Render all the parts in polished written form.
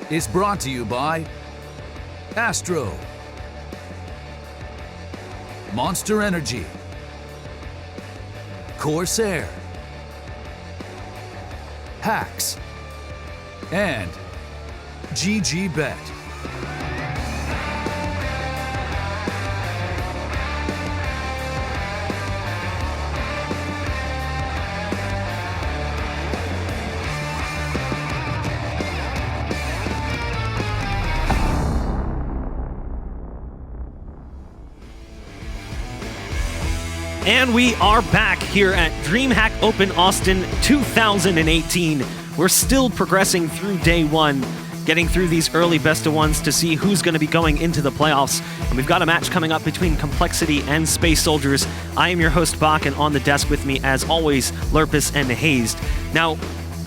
is brought to you by Astro, Monster Energy, Corsair, Hacks, and GGBet. And we are back here at DreamHack Open Austin 2018. We're still progressing through day one, getting through these early best-of-ones to see who's going to be going into the playoffs. And we've got a match coming up between compLexity and Space Soldiers. I am your host, Bach, and on the desk with me, as always, Lurpus and Hazed. Now,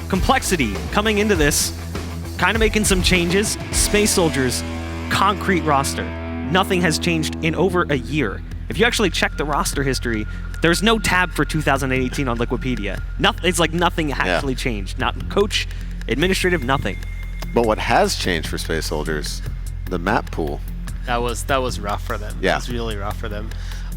compLexity coming into this, kind of making some changes. Space Soldiers, concrete roster. Nothing has changed in over a year. If you actually check the roster history, there's no tab for 2018 on Liquipedia. It's like nothing actually changed. Not coach, administrative, nothing. But what has changed for Space Soldiers, the map pool. That was rough for them. Yeah. It was really rough for them.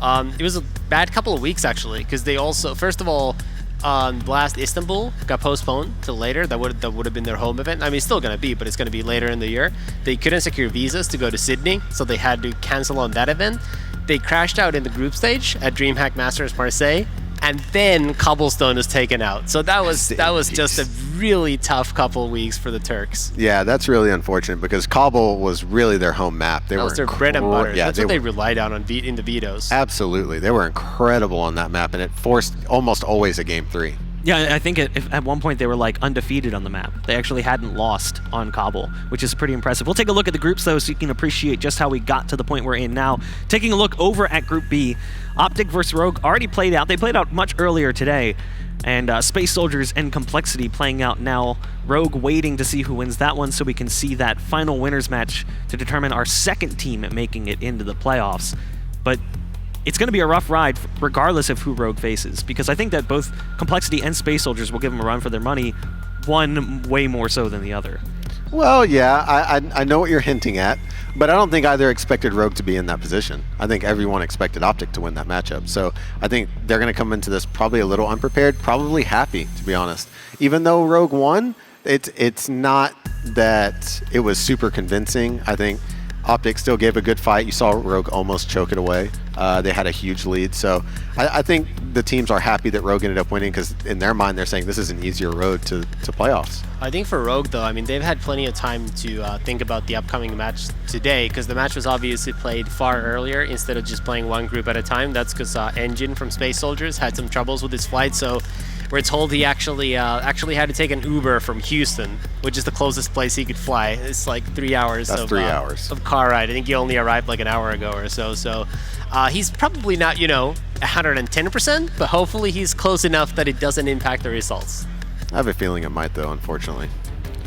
It was a bad couple of weeks, actually, because they also, first of all, Blast Istanbul got postponed to later. That would have been their home event. I mean, it's still going to be, but it's going to be later in the year. They couldn't secure visas to go to Sydney, so they had to cancel on that event. They crashed out in the group stage at DreamHack Masters Marseille, and then Cobblestone was taken out. So that was just a really tough couple of weeks for the Turks. Yeah, that's really unfortunate because Cobble was really their home map. That was their bread and butter. Yeah, that's what they relied on in the vetoes. Absolutely. They were incredible on that map, and it forced almost always a Game 3. Yeah, I think at one point they were like undefeated on the map. They actually hadn't lost on Cobble, which is pretty impressive. We'll take a look at the groups though so you can appreciate just how we got to the point we're in now. Taking a look over at Group B, Optic versus Rogue already played out. They played out much earlier today. And Space Soldiers and compLexity playing out now. Rogue waiting to see who wins that one so we can see that final winners match to determine our second team making it into the playoffs. But it's going to be a rough ride regardless of who Rogue faces, because I think that both compLexity and Space Soldiers will give them a run for their money, one way more so than the other. Well, yeah, I know what you're hinting at, but I don't think either expected Rogue to be in that position. I think everyone expected Optic to win that matchup. So I think they're going to come into this probably a little unprepared, probably happy, to be honest. Even though Rogue won, it's not that it was super convincing. I think Optic still gave a good fight. You saw Rogue almost choke it away. They had a huge lead. So I think the teams are happy that Rogue ended up winning because in their mind they're saying this is an easier road to playoffs. I think for Rogue, though, I mean, they've had plenty of time to think about the upcoming match today because the match was obviously played far earlier instead of just playing one group at a time. That's because Engine from Space Soldiers had some troubles with his flight, so we're told he actually had to take an Uber from Houston, which is the closest place he could fly. It's like 3 hours. That's 3 hours of car ride. I think he only arrived like an hour ago or so. So he's probably not, 110%, but hopefully he's close enough that it doesn't impact the results. I have a feeling it might, though, unfortunately.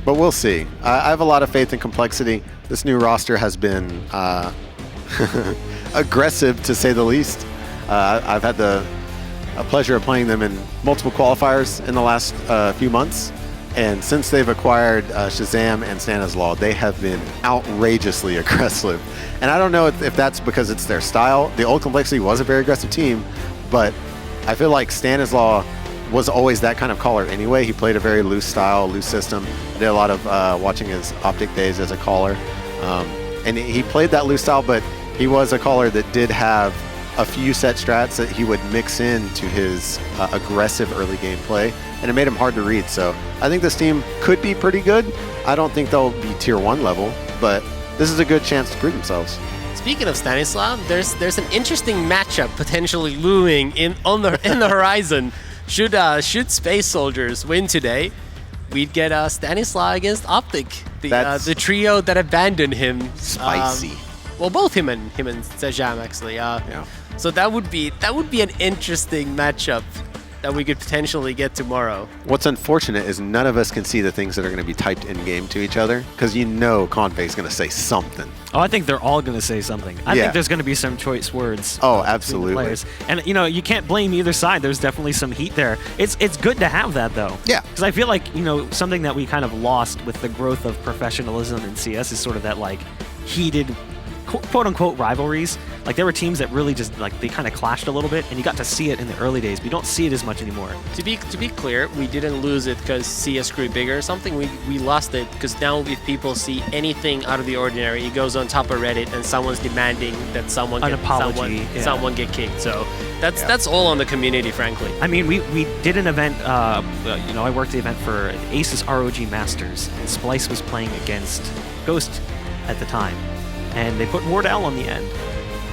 But we'll see. I have a lot of faith in compLexity. This new roster has been aggressive, to say the least. I've had the pleasure of playing them in multiple qualifiers in the last few months. And since they've acquired Shazam and Stanislaw, they have been outrageously aggressive. And I don't know if that's because it's their style. The old compLexity was a very aggressive team, but I feel like Stanislaw was always that kind of caller anyway. He played a very loose style, loose system. I did a lot of watching his Optic days as a caller. And he played that loose style, but he was a caller that did have a few set strats that he would mix into his aggressive early game play, and it made him hard to read. So I think this team could be pretty good. I don't think they'll be tier 1 level, but this is a good chance to prove themselves. Speaking of Stanislav, there's an interesting matchup potentially looming in the horizon. Should Space Soldiers win today, we'd get Stanislav against Optic, the trio that abandoned him. Spicy. Well, both him and Sejam actually. Yeah. So that would be an interesting matchup. that we could potentially get tomorrow. What's unfortunate is none of us can see the things that are going to be typed in-game to each other, because you know Config's going to say something. Oh, I think they're all going to say something. I Yeah. think there's going to be some choice words. Oh, between the absolutely. players. And, you know, you can't blame either side. There's definitely some heat there. It's good to have that, though. Yeah. Because I feel like, you know, something that we kind of lost with the growth of professionalism in CS is sort of that, like, heated, quote-unquote, rivalries. Like, there were teams that really just, like, they kind of clashed a little bit, and you got to see it in the early days, but you don't see it as much anymore. To be clear, we didn't lose it because CS grew bigger or something. We lost it because now if people see anything out of the ordinary, it goes on top of Reddit and someone's demanding that someone An get apology, yeah. someone get kicked. So that's all on the community, frankly. I mean, we did an event, you know, I worked the event for Aces ROG Masters, and Splice was playing against Ghost at the time, and they put Wardell on the end.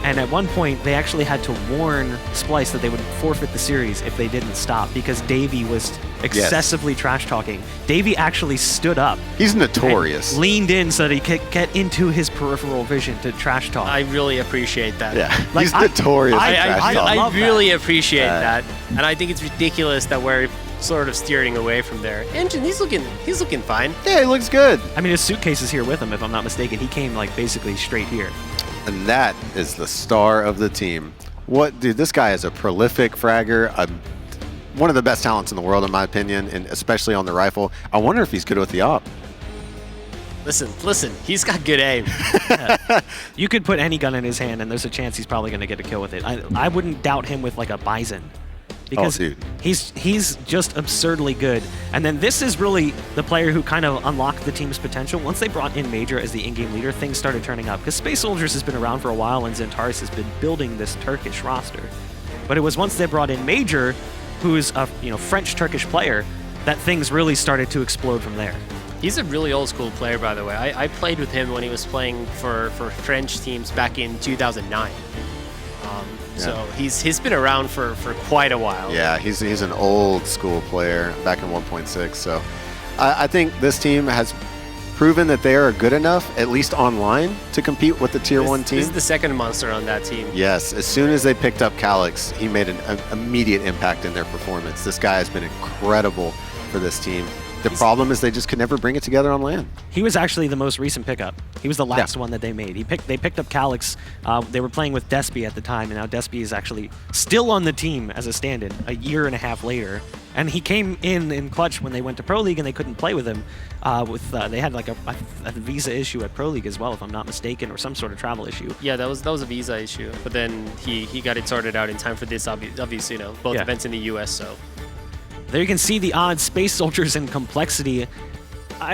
And at one point, they actually had to warn Splice that they would forfeit the series if they didn't stop because Davey was excessively trash-talking. Davey actually stood up. He's notorious. And leaned in so that he could get into his peripheral vision to trash talk. I really appreciate that. Yeah, Like, he's notorious. for I trash talk. love I really that. appreciate that, and I think it's ridiculous that we're sort of steering away from there. Engine, he's looking fine. Yeah, he looks good. I mean, his suitcase is here with him, if I'm not mistaken. He came, like, basically straight here. And that is the star of the team. What, dude, this guy is a prolific fragger, one of the best talents in the world, in my opinion, and especially on the rifle. I wonder if he's good with the op. Listen, he's got good aim. You could put any gun in his hand, and there's a chance he's probably going to get a kill with it. I wouldn't doubt him with, like, a Bison. Because dude. he's just absurdly good. And then this is really the player who kind of unlocked the team's potential. Once they brought in Major as the in-game leader, things started turning up. Because Space Soldiers has been around for a while, and Zentaris has been building this Turkish roster. But it was once they brought in Major, who's a French-Turkish player, that things really started to explode from there. He's a really old school player, by the way. I played with him when he was playing for French teams back in 2009. So he's been around for quite a while. Yeah, he's an old school player back in 1.6. So I think this team has proven that they are good enough, at least online, to compete with the Tier 1 team. This is the second monster on that team. Yes, as soon as they picked up Calyx, he made an immediate impact in their performance. This guy has been incredible for this team. The problem is they just could never bring it together on LAN. He was actually the most recent pickup. He was the last one that they made. They picked up Calyx. They were playing with Despy at the time, and now Despy is actually still on the team as a stand-in a year and a half later. And he came in clutch when they went to Pro League, and they couldn't play with him. They had like a visa issue at Pro League as well, if I'm not mistaken, or some sort of travel issue. Yeah, that was a visa issue. But then he got it sorted out in time for this. Obviously, both events in the U.S. So. There you can see the odds, Space Soldiers and compLexity.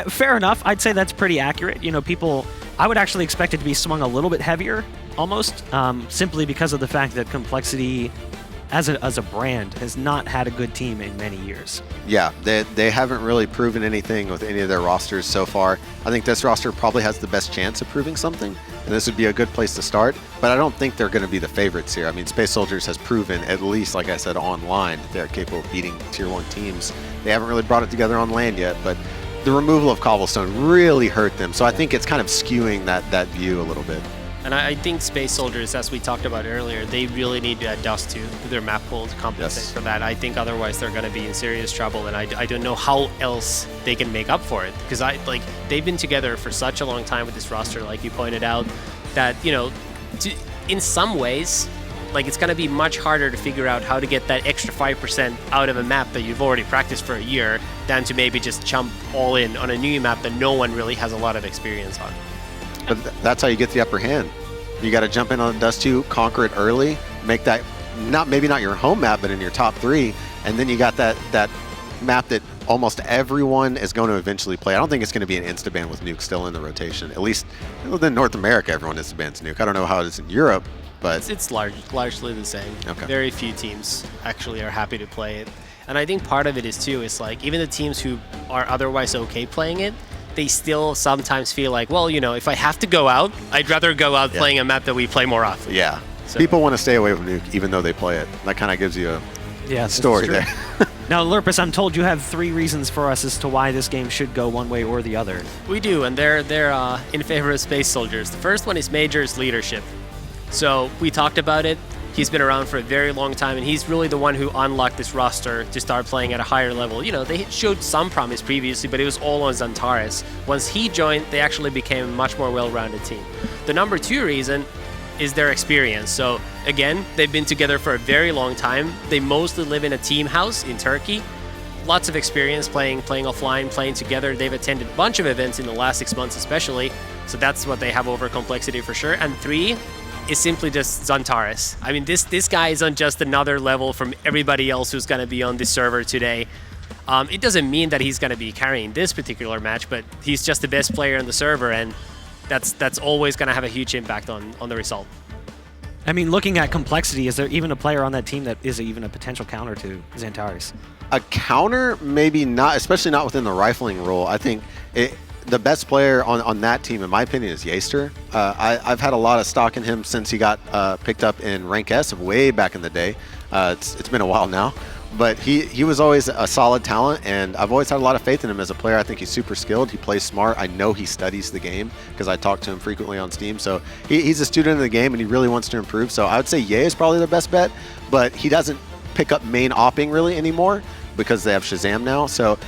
Fair enough. I'd say that's pretty accurate. I would actually expect it to be swung a little bit heavier, almost, simply because of the fact that compLexity, as a brand, has not had a good team in many years. Yeah, they haven't really proven anything with any of their rosters so far. I think this roster probably has the best chance of proving something, and this would be a good place to start, but I don't think they're going to be the favorites here. I mean, Space Soldiers has proven, at least, like I said, online, that they're capable of beating Tier 1 teams. They haven't really brought it together on land yet, but the removal of Cobblestone really hurt them, so I think it's kind of skewing that view a little bit. And I think Space Soldiers, as we talked about earlier, they really need to add Dust to their map pool to compensate for that. I think otherwise they're going to be in serious trouble, and I don't know how else they can make up for it. Because they've been together for such a long time with this roster, like you pointed out, that, in some ways, it's going to be much harder to figure out how to get that extra 5% out of a map that you've already practiced for a year than to maybe just jump all in on a new map that no one really has a lot of experience on. But that's how you get the upper hand. You got to jump in on Dust 2, conquer it early, make that maybe not your home map, but in your top 3, and then you got that map that almost everyone is going to eventually play. I don't think it's going to be an insta-ban with Nuke still in the rotation. At least in North America, everyone insta-bans Nuke. I don't know how it is in Europe, but it's largely the same. Okay. Very few teams actually are happy to play it, and I think part of it is too is even the teams who are otherwise okay playing it, they still sometimes feel like, well, if I have to go out, I'd rather go out playing a map that we play more often. Yeah. So. People want to stay away from Nuke even though they play it. That kind of gives you a story there. Now, Lurpus, I'm told you have 3 reasons for us as to why this game should go one way or the other. We do, and they're in favor of Space Soldiers. The first one is Major's leadership. So we talked about it. He's been around for a very long time, and he's really the one who unlocked this roster to start playing at a higher level. You know, they showed some promise previously, but it was all on Xantares. Once he joined, they actually became a much more well-rounded team. The number 2 reason is their experience. So again, they've been together for a very long time. They mostly live in a team house in Turkey. Lots of experience playing offline, playing together. They've attended a bunch of events in the last 6 months especially. So that's what they have over compLexity for sure. And 3 is simply just Xantares. I mean, this guy is on just another level from everybody else who's going to be on this server today. It doesn't mean that he's going to be carrying this particular match, but he's just the best player on the server, and that's always going to have a huge impact on the result. I mean, looking at compLexity, is there even a player on that team that is even a potential counter to Xantares? A counter, maybe not, especially not within the rifling role. I think the best player on that team, in my opinion, is Yaster. I've had a lot of stock in him since he got picked up in Rank S way back in the day. It's been a while now. But he was always a solid talent, and I've always had a lot of faith in him as a player. I think he's super skilled. He plays smart. I know he studies the game because I talk to him frequently on Steam. So he's a student of the game, and he really wants to improve. So I would say Ye is probably the best bet, but he doesn't pick up main opping really anymore because they have Shazam now. So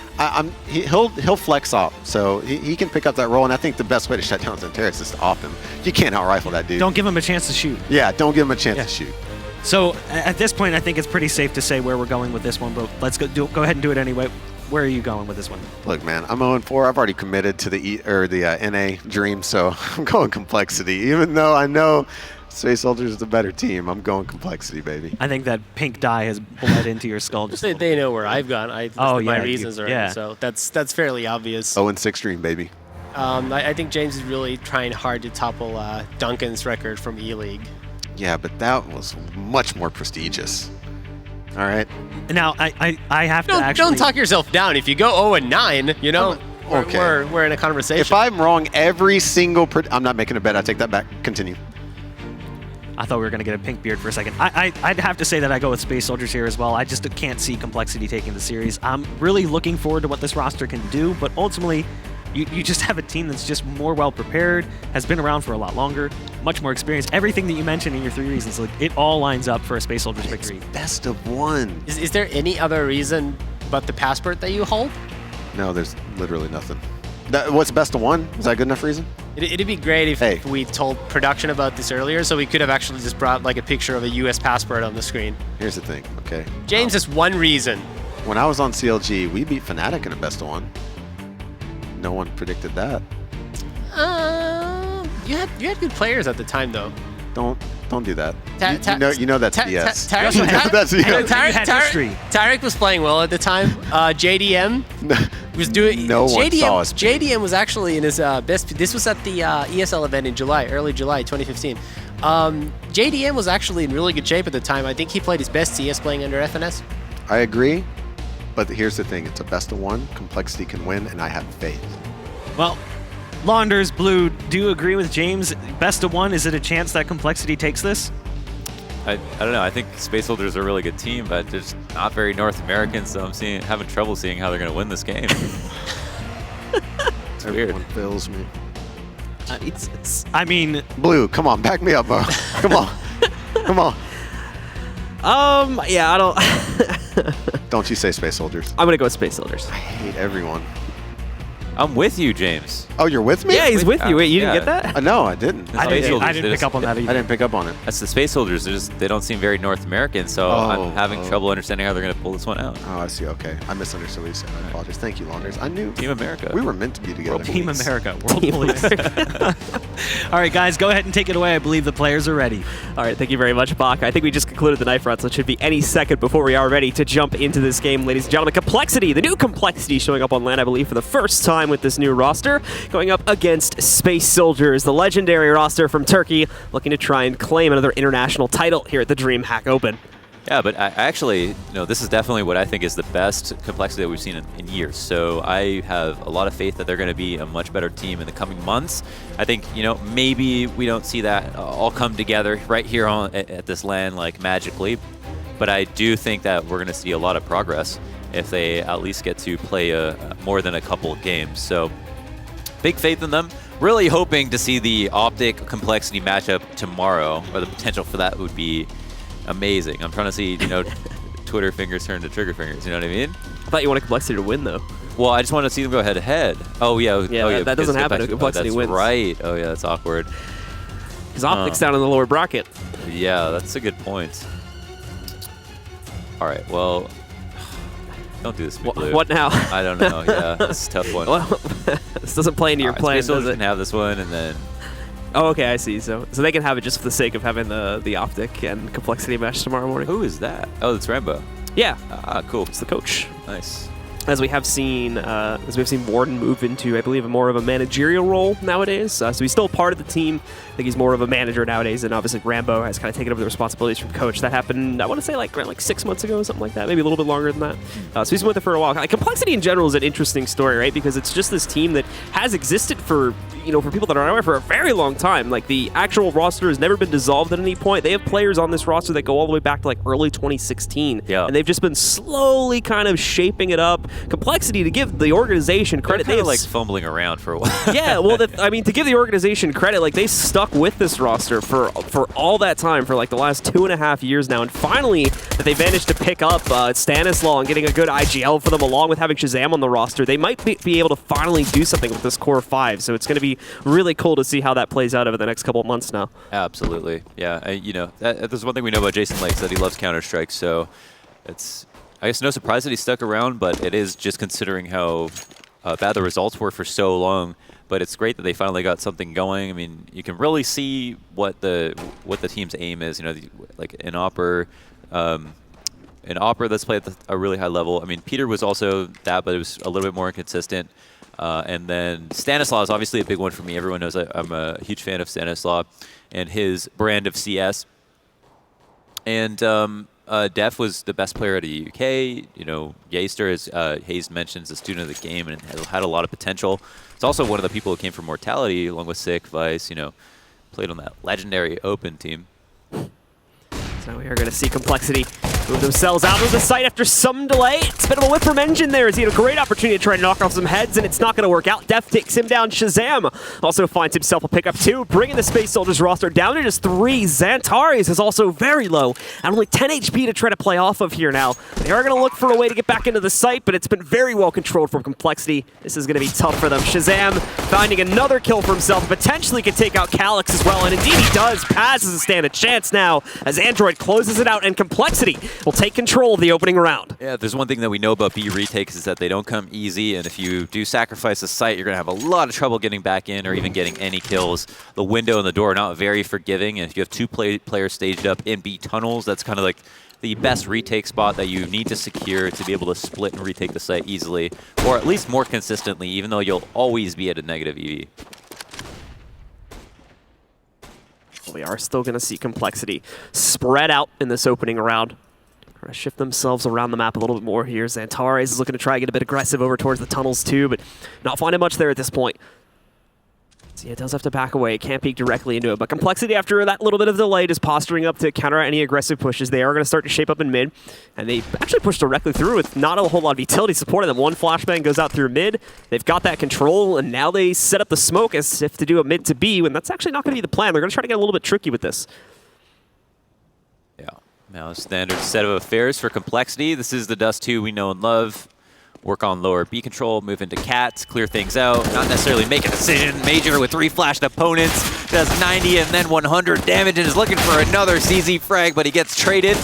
he'll flex op. So he can pick up that role, and I think the best way to shut down Xantares is to op him. You can't out-rifle that dude. Don't give him a chance to shoot. Yeah, don't give him a chance to shoot. So at this point, I think it's pretty safe to say where we're going with this one, but let's go ahead and do it anyway. Where are you going with this one? Look, man, I'm 0-4. I've already committed to the NA Dream, so I'm going compLexity. Even though I know Space Soldiers is the better team, I'm going compLexity, baby. I think that pink dye has bled into your skull. Just they know where I've gone. My reasons are so that's fairly obvious. 0-6 Dream, baby. I think James is really trying hard to topple Duncan's record from E-League. Yeah, but that was much more prestigious. All right. Now, I have to actually... Don't talk yourself down. If you go 0-9, you know, okay. we're in a conversation. If I'm wrong every single... I'm not making a bet. I take that back. Continue. I thought we were going to get a pink beard for a second. I'd have to say that I go with Space Soldiers here as well. I just can't see compLexity taking the series. I'm really looking forward to what this roster can do, but ultimately... You just have a team that's just more well-prepared, has been around for a lot longer, much more experience. Everything that you mentioned in your 3 reasons, like it all lines up for a Space Soldiers victory. Best of one. Is there any other reason but the passport that you hold? No, there's literally nothing. What's best of one? Is that a good enough reason? It'd be great if we told production about this earlier, so we could have actually just brought like a picture of a U.S. passport on the screen. Here's the thing, okay? James is one reason. When I was on CLG, we beat Fnatic in a best of one. No one predicted that. You had good players at the time, though. Don't do that. You know that's BS. Tarek was playing well at the time. JDM was doing. No one saw us. JDM was actually in his best. This was at the ESL event in early July 2015. JDM was actually in really good shape at the time. I think he played his best CS playing under FNS. I agree. But here's the thing, it's a best of one. compLexity can win, and I have faith. Well, Launders, Blue, do you agree with James? Best of one, is it a chance that compLexity takes this? I don't know. I think Space Soldiers are a really good team, but they're just not very North American, so I'm having trouble seeing how they're going to win this game. It's weird. Everyone fails me. I mean... Blue, come on, back me up, bro. Come on. Come on. Yeah, I don't... Don't you say Space Soldiers. I'm going to go with Space Soldiers. I hate everyone. I'm with you, James. Oh, you're with me? Yeah, he's with you. Wait, you didn't get that? No, I didn't. I didn't pick up on that either. I didn't pick up on it. That's the Space Soldiers. They don't seem very North American, so I'm having trouble understanding how they're going to pull this one out. Oh, I see. Okay. I misunderstood what you said. I apologize. Thank you, Launders. I knew. Team America. We were meant to be together. Team America. World Police. All right, guys, go ahead and take it away. I believe the players are ready. All right, thank you very much, Bach. I think we just concluded the knife run, so it should be any second before we are ready to jump into this game, ladies and gentlemen. compLexity, the new compLexity showing up on LAN, I believe, for the first time with this new roster, going up against Space Soldiers, the legendary roster from Turkey, looking to try and claim another international title here at the DreamHack Open. Yeah, but actually, this is definitely what I think is the best compLexity that we've seen in years. So I have a lot of faith that they're going to be a much better team in the coming months. I think, maybe we don't see that all come together right here at this LAN like magically, but I do think that we're going to see a lot of progress if they at least get to play more than a couple of games. So big faith in them. Really hoping to see the Optic compLexity matchup tomorrow, or the potential for that would be amazing. I'm trying to see, Twitter fingers turn to trigger fingers. You know what I mean? I thought you wanted complexity to win, though. Well, I just want to see them go head-to-head. Oh, yeah. That doesn't happen if complexity wins. That's right. Oh, yeah, that's awkward. Because Optic's down in the lower bracket. Yeah, that's a good point. All right, well, don't do this to me, Blue. What now? I don't know. Yeah, this is a tough one. Well, this doesn't play into your plan, Space Soldiers does it? can have this one, and then... Oh, okay, I see. So they can have it just for the sake of having the Optic and complexity match tomorrow morning. Who is that? Oh, it's Rambo. Yeah. Ah, cool. It's the coach. Nice. As we have seen Warden move into, I believe, more of a managerial role nowadays. So he's still part of the team. I think he's more of a manager nowadays, and obviously Rambo has kind of taken over the responsibilities from coach. That happened, I want to say, like 6 months ago, something like that, maybe a little bit longer than that. So he's been with it for a while. Complexity in general is an interesting story, right? Because it's just this team that has existed for people that are aware for a very long time. Like, the actual roster has never been dissolved at any point. They have players on this roster that go all the way back to early 2016. Yeah. And they've just been slowly kind of shaping it up. Complexity, to give the organization credit, They're kind of fumbling around for a while. Yeah, well, to give the organization credit, they stuck with this roster for all that time, for the last 2.5 years now, and finally that they managed to pick up Stanislaw and getting a good IGL for them, along with having Shazam on the roster. They might be able to finally do something with this core 5, so it's going to be really cool to see how that plays out over the next couple of months now. Absolutely, yeah. There's one thing we know about Jason Lakes, that he loves Counter-Strike, so it's, I guess, no surprise that he stuck around, but it is just considering how bad the results were for so long. But it's great that they finally got something going. I mean, you can really see what the team's aim is. Like an Opera that's played at a really high level. I mean, Peter was also that, but it was a little bit more inconsistent. And then Stanislaw is obviously a big one for me. Everyone knows I'm a huge fan of Stanislaw and his brand of CS. And Def was the best player at the UK. Yaster, as Hayes mentions, a student of the game and had a lot of potential. It's also one of the people who came from Mortality, along with Sick, Vice, played on that legendary Open team. So we are going to see Complexity move themselves out of the site after some delay. It's a bit of a whip from Engine there, as he had a great opportunity to try to knock off some heads, and it's not going to work out. Def takes him down. Shazam also finds himself a pickup too, bringing the Space Soldiers roster down to just 3. Xantares is also very low, and only 10 HP to try to play off of here now. They are going to look for a way to get back into the site, but it's been very well controlled from Complexity. This is going to be tough for them. Shazam finding another kill for himself, potentially could take out Calyx as well, and indeed he does. Paz doesn't stand a chance now, as Android closes it out, and Complexity will take control of the opening round. Yeah, there's one thing that we know about B retakes is that they don't come easy, and if you do sacrifice the site, you're going to have a lot of trouble getting back in or even getting any kills. The window and the door are not very forgiving, and if you have 2 players staged up in B tunnels, that's kind of like the best retake spot that you need to secure to be able to split and retake the site easily, or at least more consistently, even though you'll always be at a negative EV. We are still going to see Complexity spread out in this opening round. Trying to shift themselves around the map a little bit more here. Xantares is looking to try and get a bit aggressive over towards the tunnels too, but not finding much there at this point. So yeah, it does have to back away. Can't peek directly into it. But Complexity, after that little bit of delay, is posturing up to counter any aggressive pushes. They are going to start to shape up in mid. And they actually push directly through with not a whole lot of utility supporting them. One flashbang goes out through mid. They've got that control, and now they set up the smoke as if to do a mid to B, when that's actually not going to be the plan. They're going to try to get a little bit tricky with this. Yeah. Now, standard set of affairs for Complexity. This is the Dust 2 we know and love. Work on lower B control, move into Cats, clear things out, not necessarily make a decision. Major with 3 flashed opponents, does 90 and then 100 damage and is looking for another CZ frag, but he gets traded,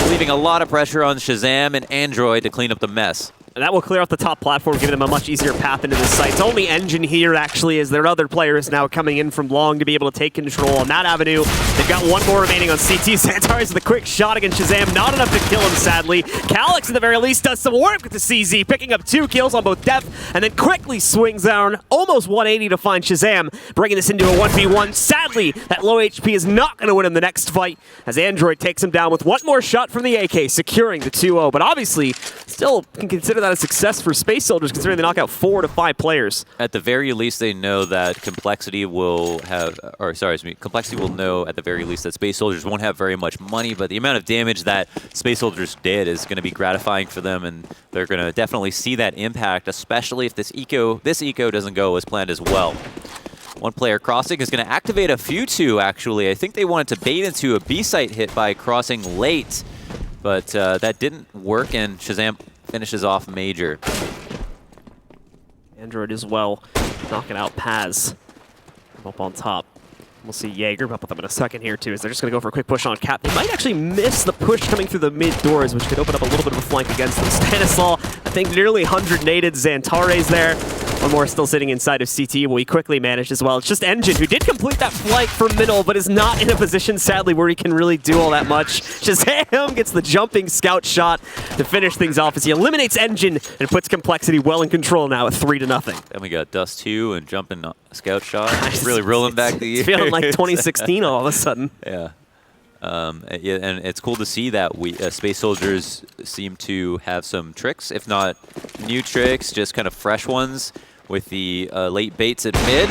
leaving a lot of pressure on Shazam and Android to clean up the mess. And that will clear out the top platform, giving them a much easier path into the site. It's only Engine here, actually, as their other players now coming in from long to be able to take control on that avenue. They've got 1 more remaining on CT. Xantares with a quick shot against Shazam. Not enough to kill him, sadly. Calyx, at the very least, does some work with the CZ, picking up 2 kills on both Def, and then quickly swings down almost 180 to find Shazam, bringing this into a 1v1. Sadly, that low HP is not going to win him the next fight, as Android takes him down with 1 more shot from the AK, securing the 2-0. But obviously, still can consider that a success for Space Soldiers, considering they knock out 4 to 5 players. At the very least, they know that Complexity will have, or sorry, Complexity will know at the very least that Space Soldiers won't have very much money, but the amount of damage that Space Soldiers did is going to be gratifying for them, and they're going to definitely see that impact, especially if this eco doesn't go as planned as well. One player crossing is going to activate a Futu, actually. I think they wanted to bait into a B-site hit by crossing late, but that didn't work, and Shazam finishes off Major. Android as well, knocking out Paz up on top. We'll see Jaeger up with them in a second here, too, as they're just going to go for a quick push on Cap. They might actually miss the push coming through the mid doors, which could open up a little bit of a flank against them. Stanislaw, I think nearly 100 naded. Xantare's there. One more still sitting inside of CT. Well, he quickly managed as well. It's just Engine, who did complete that flight from middle, but is not in a position, sadly, where he can really do all that much. Shazam gets the jumping scout shot to finish things off as he eliminates Engine and puts compLexity well in control now at 3-0. Then we got Dust 2 and jumping scout shot. Really rolling back the years. It's feeling like 2016 all of a sudden. Yeah. Yeah, and it's cool to see that Space Soldiers seem to have some tricks, if not new tricks, just kind of fresh ones with the late baits at mid.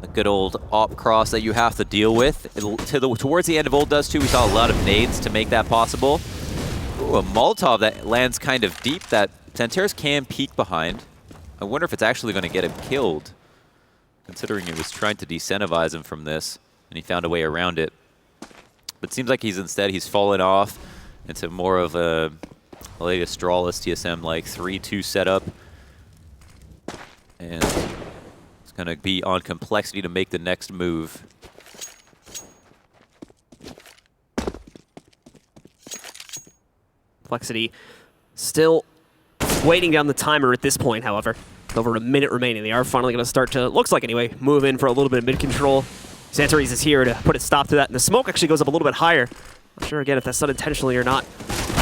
The good old op cross that you have to deal with. Towards the end of Old Dust 2, we saw a lot of nades to make that possible. Ooh, a Molotov that lands kind of deep that Xantares can peek behind. I wonder if it's actually going to get him killed, considering it was trying to desincentivize him from this, and he found a way around it. But it seems like he's fallen off into more of a latest Strawless TSM like 3-2 setup. And it's going to be on compLexity to make the next move. compLexity still waiting down the timer at this point, however. Over a minute remaining. They are finally going to start to, looks like anyway, move in for a little bit of mid-control. Xantares is here to put a stop to that, and the smoke actually goes up a little bit higher. Not sure, again, if that's done intentionally or not.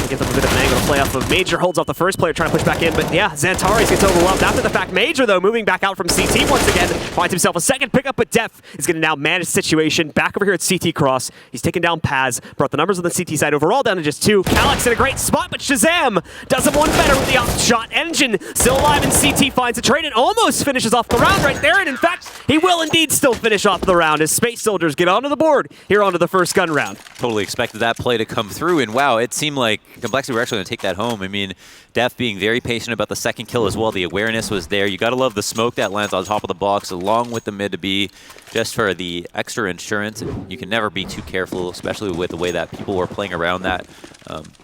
Give them a bit of an angle to play off of. Major holds off the first player trying to push back in, but yeah, Xantares gets overwhelmed after the fact. Major, though, moving back out from CT once again, finds himself a second pickup, but Def is going to now manage the situation. Back over here at CT Cross. He's taken down Paz, brought the numbers on the CT side overall down to just 2. Calyx in a great spot, but Shazam does him one better with the off shot. Engine still alive, and CT finds a trade and almost finishes off the round right there, and in fact, he will indeed still finish off the round as Space Soldiers get onto the board here onto the first gun round. Totally expected that play to come through, and wow, it seemed like compLexity were actually going to take that home. I mean, Def being very patient about the second kill as well. The awareness was there. You got to love the smoke that lands on top of the box along with the mid to B just for the extra insurance. You can never be too careful, especially with the way that people were playing around that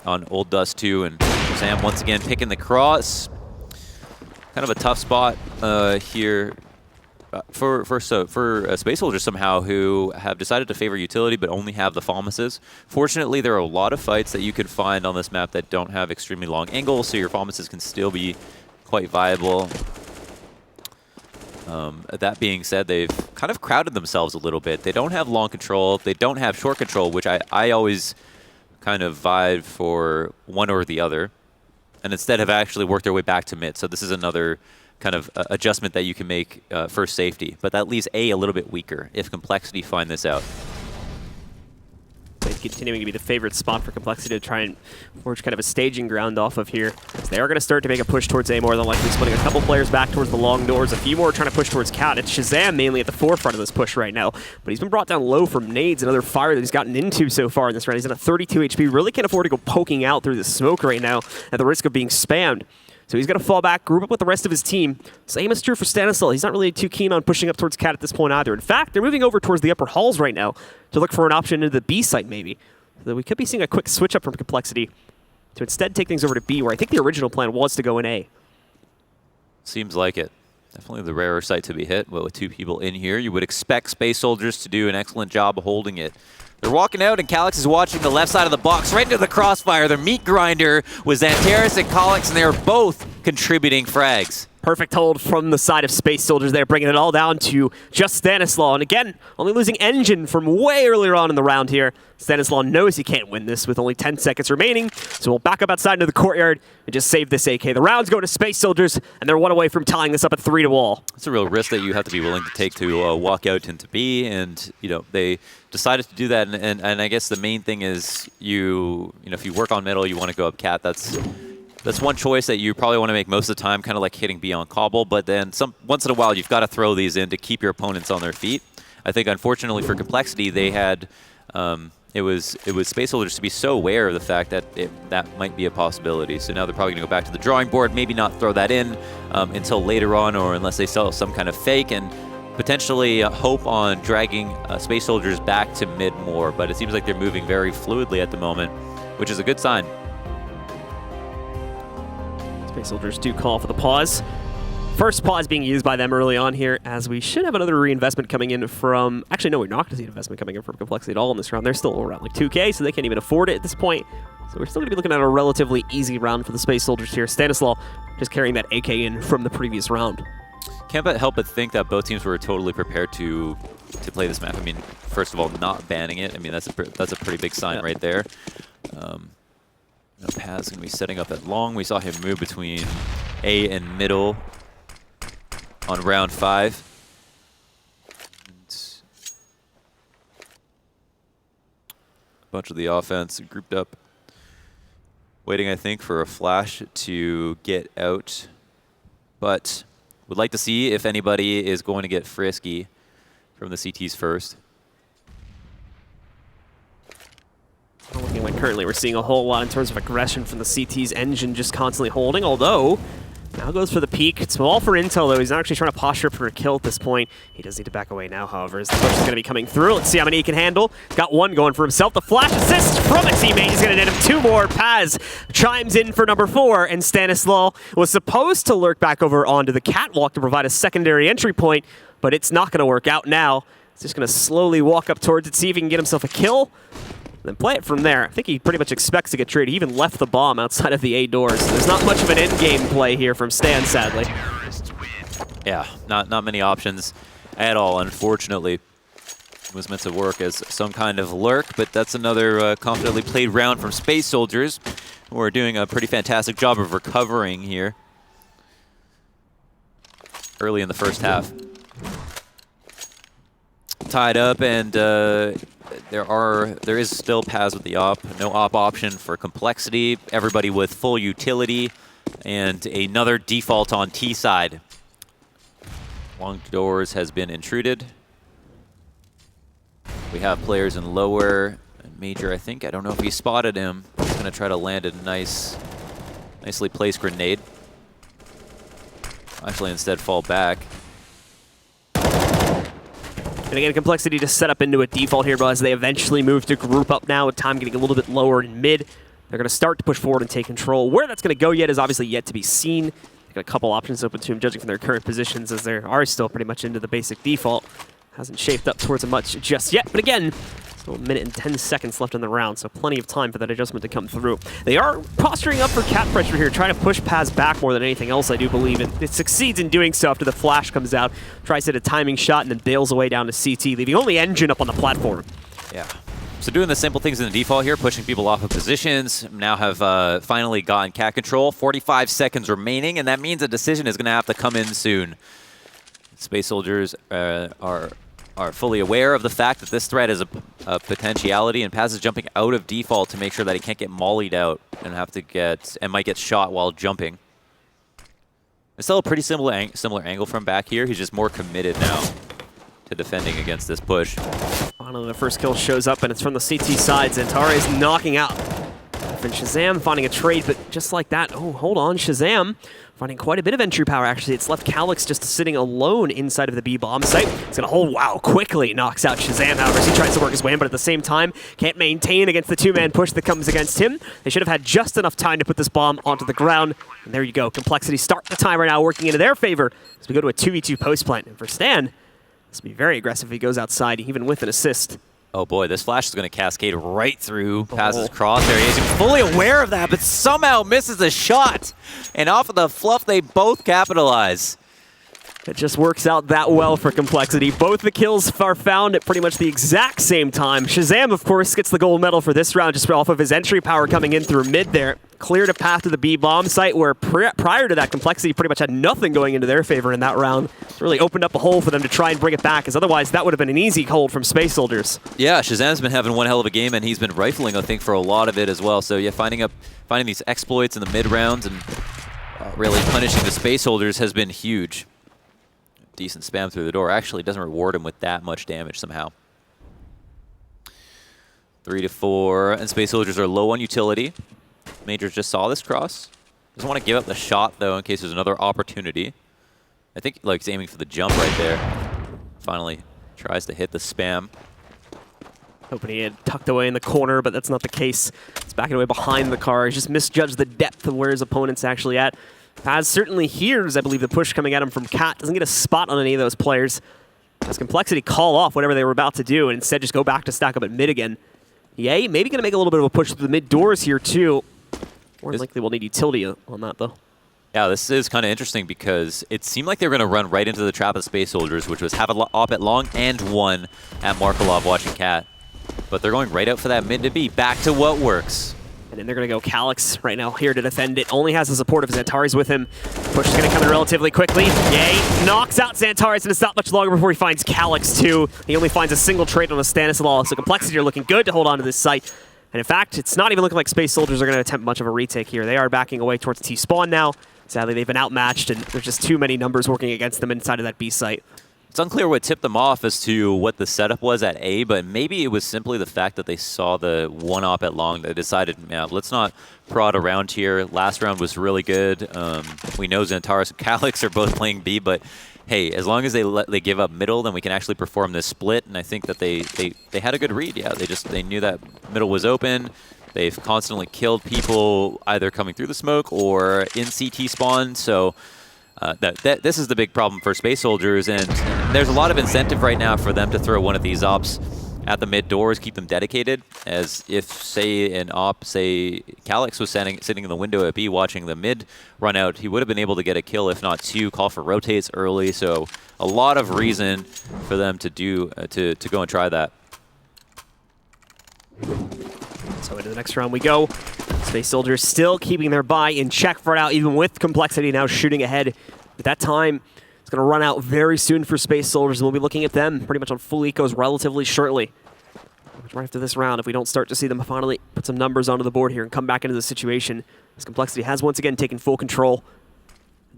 on Old Dust 2. And Sam once again picking the cross. Kind of a tough spot here for Space Soldiers somehow, who have decided to favor utility but only have the Falmuses. Fortunately, there are a lot of fights that you can find on this map that don't have extremely long angles, so your Falmuses can still be quite viable. That being said, they've kind of crowded themselves a little bit. They don't have long control. They don't have short control, which I always kind of vibe for one or the other, and instead have actually worked their way back to mid. So this is another kind of adjustment that you can make for safety. But that leaves A little bit weaker if compLexity find this out. It's continuing to be the favorite spot for compLexity to try and forge kind of a staging ground off of here. So they are going to start to make a push towards A, more than likely splitting a couple players back towards the long doors, a few more trying to push towards Cat. It's Shazam mainly at the forefront of this push right now, but he's been brought down low from nades and other fire that he's gotten into so far in this round. He's at a 32 HP, really can't afford to go poking out through the smoke right now at the risk of being spammed. So he's going to fall back, group up with the rest of his team. Same is true for Stanislaw. He's not really too keen on pushing up towards Cat at this point either. In fact, they're moving over towards the upper halls right now to look for an option into the B site maybe. So we could be seeing a quick switch up from compLexity to instead take things over to B, where I think the original plan was to go in A. Seems like it. Definitely the rarer site to be hit, but with 2 people in here, you would expect Space Soldiers to do an excellent job of holding it. They're walking out, and Calyx is watching the left side of the box, right into the crossfire. Their meat grinder was Xantares and Calyx, and they are both contributing frags. Perfect hold from the side of Space Soldiers there, bringing it all down to just Stanislaw. And again, only losing Engine from way earlier on in the round here. Stanislaw knows he can't win this with only 10 seconds remaining, so we'll back up outside into the courtyard and just save this AK. The rounds go to Space Soldiers, and they're 1 away from tying this up at 3-all. It's a real risk that you have to be willing to take to walk out into B, and they decided to do that. And I guess the main thing is if you work on middle, you want to go up Cat. That's one choice that you probably want to make most of the time, kind of like hitting B on cobble, but then once in a while you've got to throw these in to keep your opponents on their feet. I think unfortunately for compLexity, they had it was Space Soldiers to be so aware of the fact that that might be a possibility. So now they're probably going to go back to the drawing board, maybe not throw that in until later on, or unless they sell some kind of fake. And potentially hope on dragging Space Soldiers back to mid more, but it seems like they're moving very fluidly at the moment, which is a good sign. Space Soldiers do call for the pause. First pause being used by them early on here, as we should have another reinvestment coming in from... Actually, no, we're not going to see an investment coming in from compLexity at all in this round. They're still around like 2K, so they can't even afford it at this point. So we're still going to be looking at a relatively easy round for the Space Soldiers here. Stanislaw just carrying that AK in from the previous round. Can't help but think that both teams were totally prepared to play this map. I mean, first of all, not banning it. I mean, that's a pretty big sign right there. Paz going to be setting up at long. We saw him move between A and middle on round 5. A bunch of the offense grouped up, waiting, I think, for a flash to get out. But would like to see if anybody is going to get frisky from the CTs first. Looking like currently we're seeing a whole lot in terms of aggression from the CT's engine just constantly holding, although now goes for the peek. It's all for intel, though. He's not actually trying to posture for a kill at this point. He does need to back away now, however, as the push is going to be coming through. Let's see how many he can handle. Got one going for himself. The flash assist from a teammate. He's going to net him 2 more. Paz chimes in for number 4, and Stanislaw was supposed to lurk back over onto the catwalk to provide a secondary entry point, but it's not going to work out now. He's just going to slowly walk up towards it, see if he can get himself a kill, then play it from there. I think he pretty much expects to get traded. He even left the bomb outside of the A doors. So there's not much of an end-game play here from Stan, sadly. Yeah, not many options at all, unfortunately. It was meant to work as some kind of lurk, but that's another confidently played round from Space Soldiers, who are doing a pretty fantastic job of recovering here early in the first half. Tied up, and there is still Paz with the op. No op option for compLexity. Everybody with full utility, and another default on T side. Long doors has been intruded. We have players in lower and major, I think. I don't know if he spotted him. He's going to try to land a nicely placed grenade. Actually, instead fall back. And again, compLexity to set up into a default here, but as they eventually move to group up now, with time getting a little bit lower in mid, they're going to start to push forward and take control. Where that's going to go yet is obviously yet to be seen. They've got a couple options open to him, judging from their current positions, as they are still pretty much into the basic default. Hasn't shaped up towards it much just yet, but again, still a minute and 10 seconds left in the round, so plenty of time for that adjustment to come through. They are posturing up for cap pressure here, trying to push Paz back more than anything else, I do believe. It succeeds in doing so after the flash comes out, tries to hit a timing shot, and then bails away down to CT, leaving only engine up on the platform. Yeah. So doing the simple things in the default here, pushing people off of positions, now have finally gotten cat control. 45 seconds remaining, and that means a decision is going to have to come in soon. Space Soldiers are fully aware of the fact that this threat is a potentiality, and Paz is jumping out of default to make sure that he can't get mollied out and might get shot while jumping. It's still a pretty similar angle from back here. He's just more committed now to defending against this push. Finally, the first kill shows up, and it's from the CT side. Zantara is knocking out. And Shazam finding a trade, but just like that, oh, hold on, Shazam finding quite a bit of entry power, actually. It's left Calyx just sitting alone inside of the B bomb site. It's going to hold, wow, quickly knocks out Shazam, however, as he tries to work his way in, but at the same time, can't maintain against the 2-man push that comes against him. They should have had just enough time to put this bomb onto the ground, and there you go. compLexity start the timer now, working into their favor as we go to a 2v2 post plant. And for Stan, this will be very aggressive if he goes outside, even with an assist. Oh boy, this flash is going to cascade right through Paz's crosshair. He's fully aware of that, but somehow misses a shot. And off of the fluff, they both capitalize. It just works out that well for compLexity. Both the kills are found at pretty much the exact same time. Shazam, of course, gets the gold medal for this round just off of his entry power coming in through mid there. Cleared a path to the B bomb site where prior to that, compLexity pretty much had nothing going into their favor in that round. It really opened up a hole for them to try and bring it back, as otherwise that would have been an easy hold from Space Soldiers. Yeah, Shazam's been having one hell of a game, and he's been rifling, I think, for a lot of it as well. So yeah, finding these exploits in the mid rounds and really punishing the Space Soldiers has been huge. Decent spam through the door. Actually doesn't reward him with that much damage somehow. 3 to 4, and Space Soldiers are low on utility. Majors just saw this cross. Doesn't want to give up the shot, though, in case there's another opportunity. I think like he's aiming for the jump right there. finally tries to hit the spam. Hoping he had tucked away in the corner, but that's not the case. It's backing away behind the car. He's just misjudged the depth of where his opponent's actually at. Paz certainly hears, I believe, the push coming at him from Cat. Doesn't get a spot on any of those players. Has compLexity call off whatever they were about to do and instead just go back to stack up at mid again. Yay, maybe going to make a little bit of a push through the mid doors here, too. More than likely we'll need utility on that, though. Yeah, this is kind of interesting because it seemed like they were going to run right into the trap of Space Soldiers, which was have a op at long and one at Markelov watching Cat. But they're going right out for that mid to B. Back to what works. And then they're going to go calyx right now here to defend it. Only has the support of Xantares with him. Push is going to come in relatively quickly. Yay! Knocks out Xantares, and it's not much longer before he finds calyx too. He only finds a single trade on a Stanislaw, so compLexity are looking good to hold on to this site. And in fact, it's not even looking like Space Soldiers are going to attempt much of a retake here. They are backing away towards T-spawn now. Sadly, they've been outmatched, and there's just too many numbers working against them inside of that B site. It's unclear what tipped them off as to what the setup was at A, but maybe it was simply the fact that they saw the one op at long. They decided, yeah, let's not prod around here. Last round was really good. We know Xantares and calyx are both playing B, but hey, as long as they give up middle, then we can actually perform this split. And I think that they had a good read. Yeah, they knew that middle was open. They've constantly killed people either coming through the smoke or in CT spawn. So. This is the big problem for Space Soldiers, and there's a lot of incentive right now for them to throw one of these ops at the mid doors, keep them dedicated, as if, say, an op, say, calyx was sitting in the window at B watching the mid run out, he would have been able to get a kill, if not two, call for rotates early, so a lot of reason for them to do to go and try that. So into the next round we go. Space Soldiers still keeping their buy in check for now, even with compLexity now shooting ahead. But that time is going to run out very soon for Space Soldiers, and we'll be looking at them pretty much on full ecos relatively shortly. Right after this round, if we don't start to see them finally put some numbers onto the board here and come back into the situation, as compLexity has once again taken full control.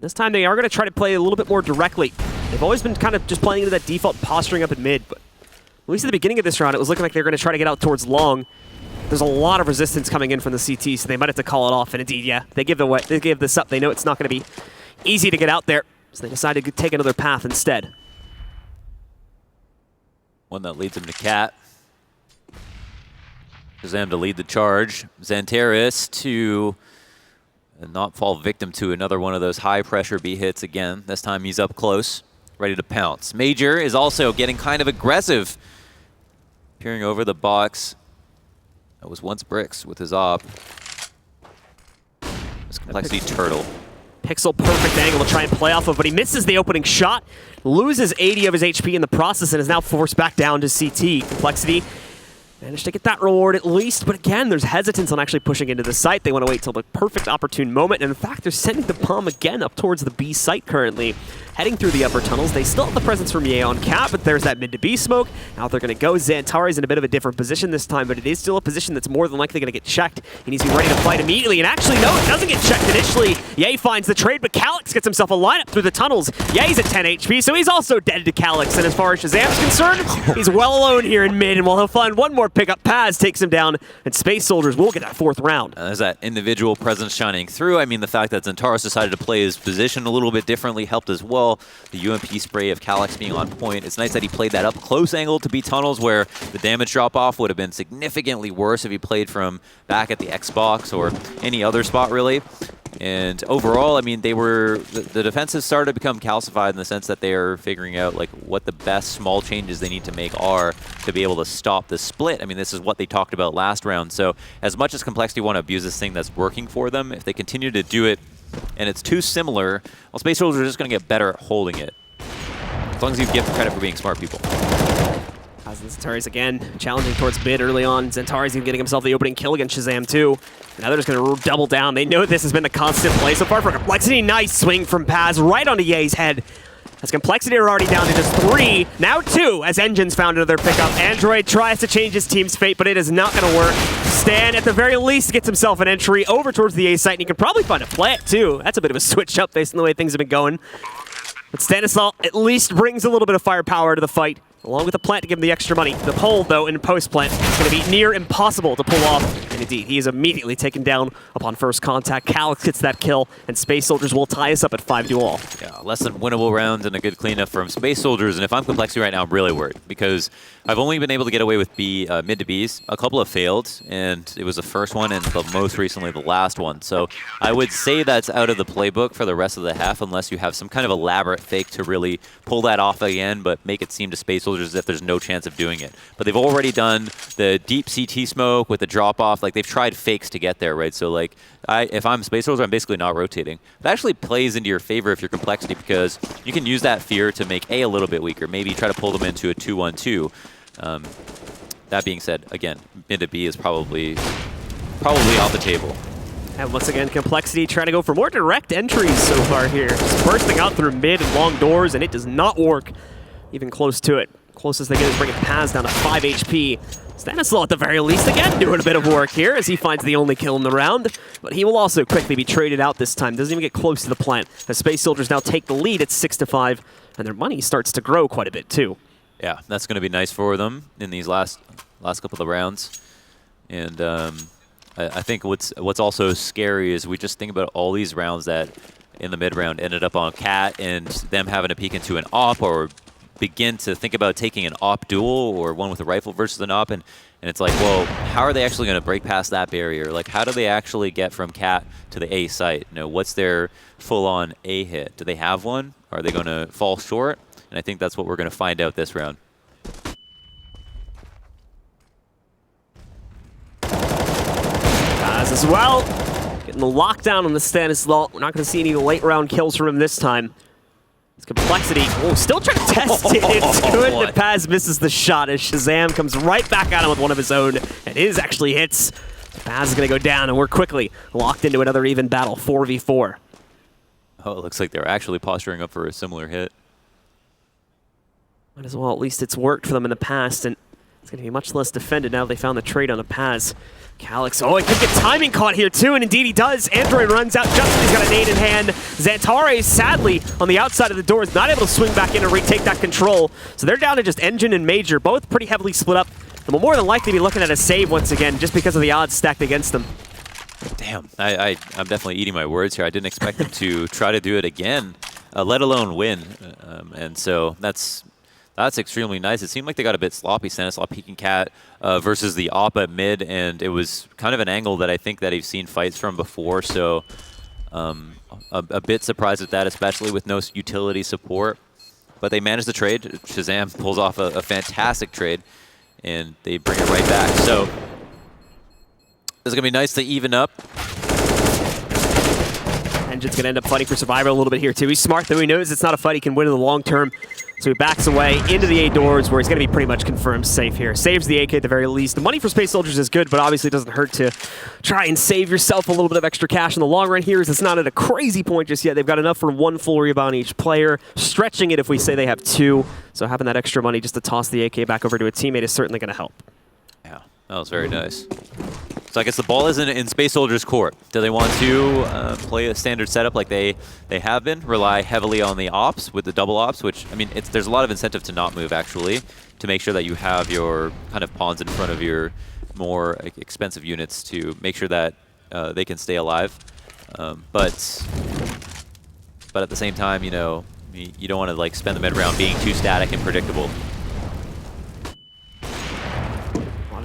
This time they are going to try to play a little bit more directly. They've always been kind of just playing into that default posturing up at mid, but at least at the beginning of this round, it was looking like they were going to try to get out towards long. There's a lot of resistance coming in from the CT, so they might have to call it off. And indeed, yeah, they give this up. They know it's not going to be easy to get out there, so they decide to take another path instead. One that leads him to Cat. Shazam to lead the charge. Xantares to not fall victim to another one of those high-pressure B hits again. This time he's up close, ready to pounce. Major is also getting kind of aggressive, peering over the box. That was once Bricks with his op. This compLexity turtle. Pixel perfect angle to try and play off of, but he misses the opening shot, loses 80 of his HP in the process, and is now forced back down to CT. compLexity managed to get that reward at least, but again, there's hesitance on actually pushing into the site. They want to wait till the perfect opportune moment, and in fact, they're sending the bomb again up towards the B site currently. Heading through the upper tunnels, they still have the presence from Ye on Cat, but there's that mid to B smoke. Now they're going to go. Xantares in a bit of a different position this time, but it is still a position that's more than likely going to get checked. He needs to be ready to fight immediately, and actually, no, it doesn't get checked initially. Ye finds the trade, but calyx gets himself a lineup through the tunnels. Ye's at 10 HP, so he's also dead to calyx, and as far as Shazam's concerned, he's well alone here in mid, and while he'll find one more pickup, Paz takes him down, and Space Soldiers will get that fourth round. There's that individual presence shining through. I mean, the fact that Xantares decided to play his position a little bit differently helped as well. The UMP spray of calyx being on point. It's nice that he played that up close angle to B tunnels where the damage drop-off would have been significantly worse if he played from back at the Xbox or any other spot, really. And overall, I mean, the defenses started to become calcified in the sense that they are figuring out like what the best small changes they need to make are to be able to stop the split. I mean, this is what they talked about last round. So as much as compLexity want to abuse this thing that's working for them, if they continue to do it and it's too similar, well, Space Soldiers are just going to get better at holding it. As long as you give them credit for being smart people. Xantares again challenging towards mid early on. Xantares even getting himself the opening kill against Shazam too. Now they're just going to double down. They know this has been the constant play so far for compLexity. Nice swing from Paz right onto Ye's head. As compLexity are already down to just 3, now 2, as Engines found another pickup. Android tries to change his team's fate, but it is not going to work. Stan, at the very least, gets himself an entry over towards the A site, and he can probably find a plant too. That's a bit of a switch up based on the way things have been going. But Stanislaw at least brings a little bit of firepower to the fight. along with the plant to give him the extra money. The hold, though, in post-plant is going to be near impossible to pull off. And indeed, he is immediately taken down upon first contact. Calyx gets that kill, and Space Soldiers will tie us up at 5-all. Yeah, less than winnable round and a good cleanup from Space Soldiers. And if I'm compLexity right now, I'm really worried because I've only been able to get away with mid to Bs. A couple have failed, and it was the first one and the most recently the last one. So I would say that's out of the playbook for the rest of the half unless you have some kind of elaborate fake to really pull that off again, but make it seem to Space Soldiers as if there's no chance of doing it. But they've already done the deep CT smoke with the drop-off. Like, they've tried fakes to get there, right? So, like, if I'm Space Soldiers, I'm basically not rotating. That actually plays into your favor if you're compLexity because you can use that fear to make A little bit weaker. Maybe try to pull them into a 2-1-2. That being said, again, mid to B is probably off the table. And once again, compLexity trying to go for more direct entries so far here. Just bursting out through mid and long doors, and it does not work even close to it. Closest they get is bringing Paz down to 5 HP. Stanislaw, at the very least, again, doing a bit of work here as he finds the only kill in the round. But he will also quickly be traded out this time. Doesn't even get close to the plant. As Space Soldiers now take the lead at 6-5, and their money starts to grow quite a bit, too. Yeah, that's going to be nice for them in these last couple of rounds. And I think what's also scary is we just think about all these rounds that in the mid round ended up on Cat and them having to peek into an op or begin to think about taking an op duel or one with a rifle versus an op, and it's like, well, how are they actually going to break past that barrier? Like, how do they actually get from Cat to the A site? You know, what's their full-on A hit? Do they have one? Are they going to fall short? And I think that's what we're going to find out this round. As well, getting the lockdown on the Stanislaw. We're not going to see any late round kills from him this time. It's compLexity. Oh, still trying to test it. It's good. Boy. And Paz misses the shot as Shazam comes right back at him with one of his own. And his actually hits. Paz is going to go down, and we're quickly locked into another even battle, 4v4. Oh, it looks like they're actually posturing up for a similar hit. Might as well, at least it's worked for them in the past, and it's going to be much less defended now that they found the trade on a Paz. Calyx, oh, he could get timing caught here too, and indeed he does. Android runs out just as he's got a nade in hand. Xantare, sadly, on the outside of the door, is not able to swing back in and retake that control. So they're down to just Engine and Major, both pretty heavily split up. And we'll more than likely be looking at a save once again, just because of the odds stacked against them. Damn, I'm definitely eating my words here. I didn't expect them to try to do it again, let alone win. And so that's extremely nice. It seemed like they got a bit sloppy. Stanislaw peeking Cat versus the op at mid, and it was kind of an angle that I think that I've seen fights from before. So a bit surprised at that, especially with no utility support. But they managed the trade. Shazam pulls off a fantastic trade, and they bring it right back. So this is going to be nice to even up. Engine's going to end up fighting for survival a little bit here, too. He's smart, though. He knows it's not a fight he can win in the long term. So he backs away into the A doors, where he's going to be pretty much confirmed safe here. Saves the AK at the very least. The money for Space Soldiers is good, but obviously it doesn't hurt to try and save yourself a little bit of extra cash in the long run here, as it's not at a crazy point just yet. They've got enough for 1 full rebound each player, stretching it if we say they have 2. So having that extra money just to toss the AK back over to a teammate is certainly going to help. Yeah, that was very nice. So I guess the ball is in Space Soldiers' court. Do they want to play a standard setup like they have been? Rely heavily on the ops with the double ops, which, I mean, there's a lot of incentive to not move, actually, to make sure that you have your kind of pawns in front of your more expensive units to make sure that they can stay alive. But at the same time, you know, you don't want to like spend the mid round being too static and predictable.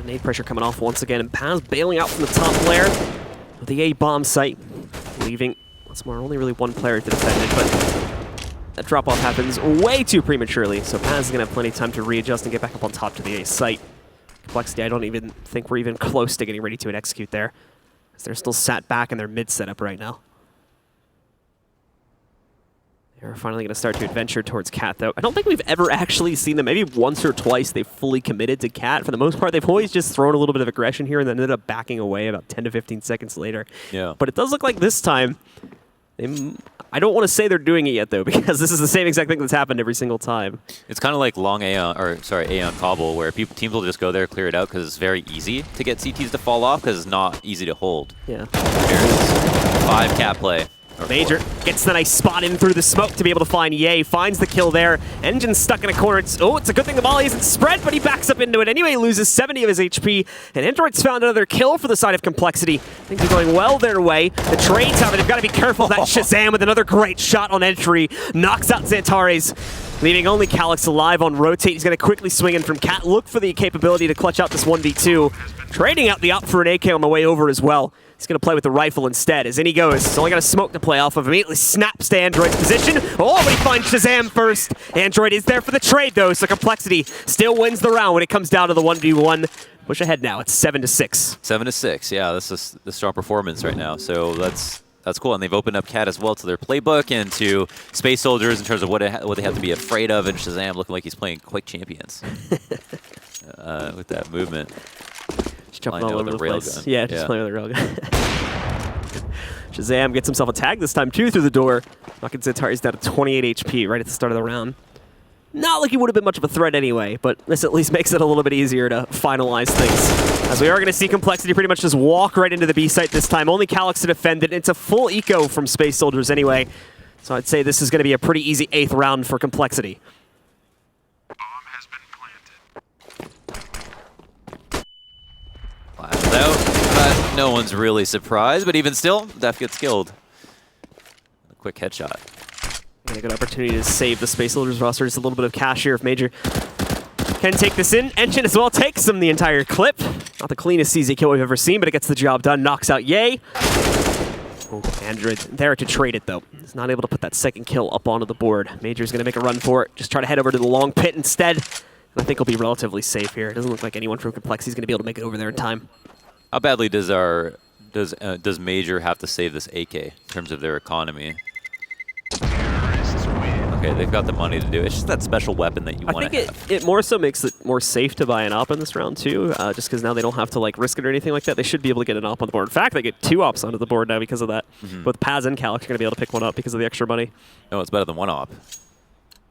Nade pressure coming off once again, and Paz bailing out from the top layer of the A bomb site, leaving once more only really 1 player to defend it, but that drop-off happens way too prematurely, so Paz is going to have plenty of time to readjust and get back up on top to the A site. compLexity, I don't even think we're even close to getting ready to execute there, as they're still sat back in their mid setup right now. They're finally going to start to adventure towards Cat, though. I don't think we've ever actually seen them. Maybe once or twice they've fully committed to Cat. For the most part, they've always just thrown a little bit of aggression here and then ended up backing away about 10 to 15 seconds later. Yeah. But it does look like this time, I don't want to say they're doing it yet, though, because this is the same exact thing that's happened every single time. It's kind of like long Aeon Cobble, where teams will just go there, clear it out, because it's very easy to get CTs to fall off, because it's not easy to hold. Yeah. There's 5 Cat play. Major gets the nice spot in through the smoke to be able to find Ye. Finds the kill there. Engine stuck in a corner. It's a good thing the volley isn't spread, but he backs up into it anyway. Loses 70 of his HP. And Android's found another kill for the side of compLexity. Things are going well their way. The trades, however, they've got to be careful of that Shazam with another great shot on entry. Knocks out Xantares, leaving only Calyx alive on rotate. He's going to quickly swing in from Cat. Look for the capability to clutch out this 1v2. Trading out the up for an AK on the way over as well. He's going to play with the rifle instead. As in he goes. He's only got a smoke to play off of. Immediately snaps to Android's position. Oh, but he finds Shazam first. Android is there for the trade, though, so compLexity still wins the round when it comes down to the 1v1. Push ahead now. It's 7-6. 7-6. Yeah, this is the strong performance right now. So that's cool. And they've opened up Cat as well to their playbook and to Space Soldiers in terms of what they have to be afraid of. And Shazam looking like he's playing Quick Champions with that movement. Just jumping all over the place. Yeah, just playing with the railgun. Shazam gets himself a tag this time, too, through the door. Knocking Xantares down to 28 HP right at the start of the round. Not like he would have been much of a threat anyway, but this at least makes it a little bit easier to finalize things. As we are going to see compLexity pretty much just walk right into the B site this time. Only Calyx to defend it. It's a full eco from Space Soldiers anyway. So I'd say this is going to be a pretty easy 8th round for compLexity. Out. No one's really surprised, but even still, Def gets killed. A quick headshot. And a good opportunity to save the Space Soldiers roster. Just a little bit of cash here if Major can take this in. Engine as well takes him the entire clip. Not the cleanest CZ kill we've ever seen, but it gets the job done. Knocks out Ye. Oh, Android there to trade it, though. He's not able to put that second kill up onto the board. Major's going to make a run for it. Just try to head over to the long pit instead. And I think he'll be relatively safe here. It doesn't look like anyone from compLexity is going to be able to make it over there in time. How badly does Major have to save this AK in terms of their economy? Okay, they've got the money to do it. It's just that special weapon that you want to have. I think it more so makes it more safe to buy an op in this round, too, just because now they don't have to like risk it or anything like that. They should be able to get an op on the board. In fact, they get 2 ops onto the board now because of that. Both Paz and Calyx are going to be able to pick one up because of the extra money. No, it's better than 1 op.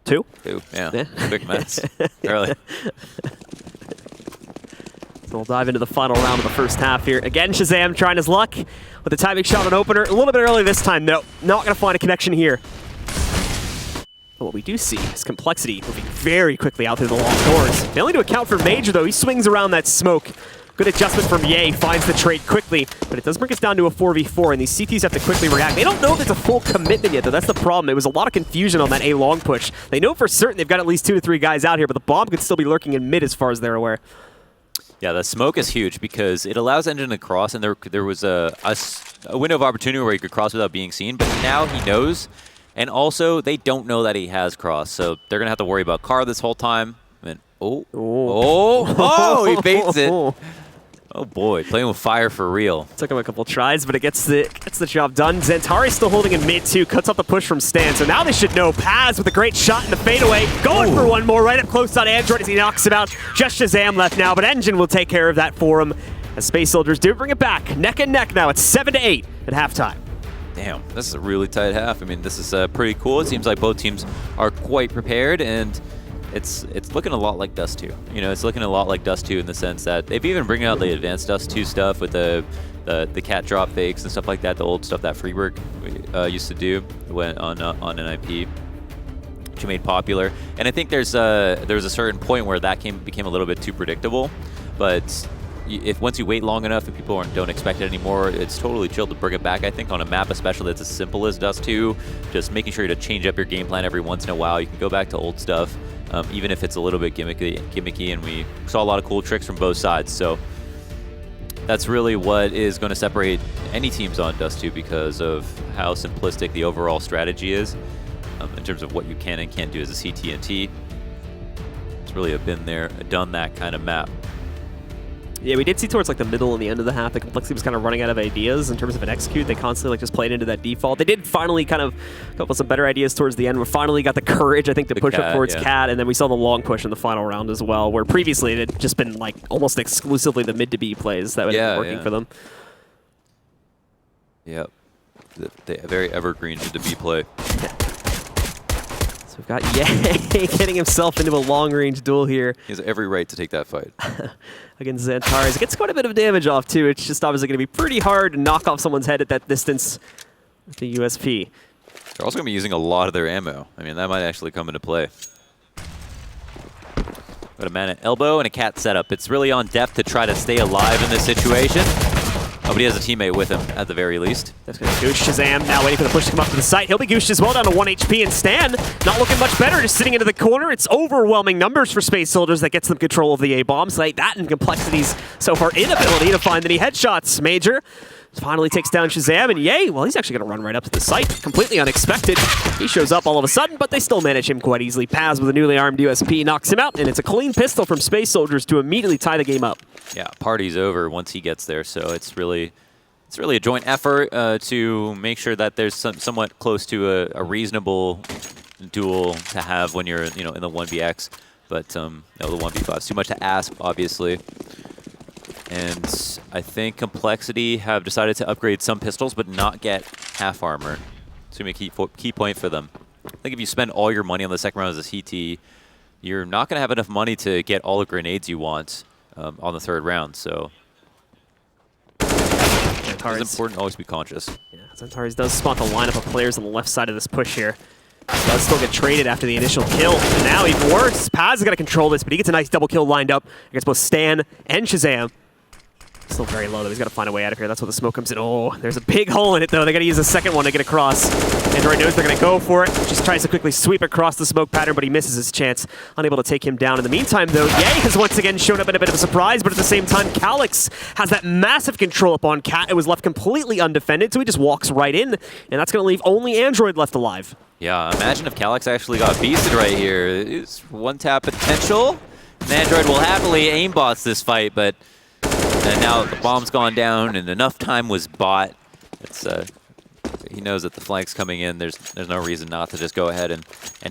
2? 2, yeah. Quick mess. Early. So we'll dive into the final round of the first half here. Again, Shazam trying his luck with a timing shot on opener. A little bit early this time, though. Not going to find a connection here. But what we do see is compLexity moving very quickly out through the long doors. Failing to account for Major, though. He swings around that smoke. Good adjustment from Ye. Finds the trade quickly. But it does bring us down to a 4v4, and these CTs have to quickly react. They don't know if there's a full commitment yet, though. That's the problem. It was a lot of confusion on that A long push. They know for certain they've got at least 2 to 3 guys out here, but the bomb could still be lurking in mid as far as they're aware. Yeah, the smoke is huge because it allows Engine to cross, and there was a window of opportunity where he could cross without being seen, but now he knows, and also they don't know that he has crossed, so they're going to have to worry about Car this whole time. And he baits it. Oh boy, playing with fire for real. Took him a couple tries, but it gets the job done. Xantares still holding in mid too, cuts off the push from Stan. So now they should know. Paz with a great shot in the fadeaway, going for one more right up close on Android as he knocks him out. Just Shazam left now, but Engine will take care of that for him. As Space Soldiers do bring it back, neck and neck now. It's 7-8 at halftime. Damn, this is a really tight half. I mean, this is pretty cool. It seems like both teams are quite prepared, and it's looking a lot like Dust 2. You know, it's looking a lot like Dust 2 in the sense that they've even bring out the advanced Dust 2 stuff with the cat drop fakes and stuff like that, the old stuff that Freeberg used to do when on NIP, which made popular. And I think there's a certain point where that became a little bit too predictable, but if once you wait long enough and people don't expect it anymore, it's totally chill to bring it back. I think on a map especially that's as simple as Dust 2, just making sure to change up your game plan every once in a while. You can go back to old stuff, even if it's a little bit gimmicky, and we saw a lot of cool tricks from both sides. So that's really what is going to separate any teams on Dust 2 because of how simplistic the overall strategy is in terms of what you can and can't do as a CT&T. It's really a been there, done that kind of map. Yeah, we did see towards like the middle and the end of the half, the compLexity was kind of running out of ideas in terms of an execute. They constantly like just played into that default. They did finally kind of come up with some better ideas towards the end. We finally got the courage, I think, to push up towards Cat, and then we saw the long push in the final round as well, where previously it had just been like almost exclusively the mid to B plays that had been working for them. Yep, the very evergreen mid to B play. We've got Ye getting himself into a long-range duel here. He has every right to take that fight. Against Xantares. It gets quite a bit of damage off, too. It's just obviously going to be pretty hard to knock off someone's head at that distance. with the USP. They're also going to be using a lot of their ammo. I mean, that might actually come into play. Got a man at elbow and a cat setup. It's really on Deft to try to stay alive in this situation. Oh, but he has a teammate with him, at the very least. That's going to goosh Shazam, now waiting for the push to come up to the site. He'll be gooshed as well, down to 1 HP, and Stan not looking much better, just sitting into the corner. It's overwhelming numbers for Space Soldiers that gets them control of the A-bombs. Like that and complexity's so far inability to find any headshots. Major finally takes down Shazam, and yay, well, he's actually going to run right up to the site. Completely unexpected. He shows up all of a sudden, but they still manage him quite easily. Paz with a newly armed USP knocks him out, and it's a clean pistol from Space Soldiers to immediately tie the game up. Yeah, party's over once he gets there, so it's really a joint effort to make sure that there's somewhat close to a reasonable duel to have when you're in the 1vx, but the 1v5 is too much to ask, obviously. And I think compLexity have decided to upgrade some pistols, but not get half armor. It's going to be a key point for them. I think if you spend all your money on the second round as a CT, you're not going to have enough money to get all the grenades you want on the third round. So it's important to always be conscious. Yeah, Zentaris does spot the lineup of players on the left side of this push here. Does still get traded after the initial kill. And now even worse, Paz is going to control this, but he gets a nice double kill lined up against both Stan and Shazam. Still very low, though. He's got to find a way out of here. That's where the smoke comes in. Oh, there's a big hole in it, though. They got to use a second one to get across. Android knows they're going to go for it. Just tries to quickly sweep across the smoke pattern, but he misses his chance. Unable to take him down. In the meantime, though, Ye has once again shown up in a bit of a surprise, but at the same time, Calyx has that massive control up on Cat. It was left completely undefended, so he just walks right in, and that's going to leave only Android left alive. Yeah, imagine if Calyx actually got beasted right here. It's one-tap potential. And Android will happily aimbots this fight, but now the bomb's gone down and enough time was bought. It's he knows that the flank's coming in. There's no reason not to just go ahead and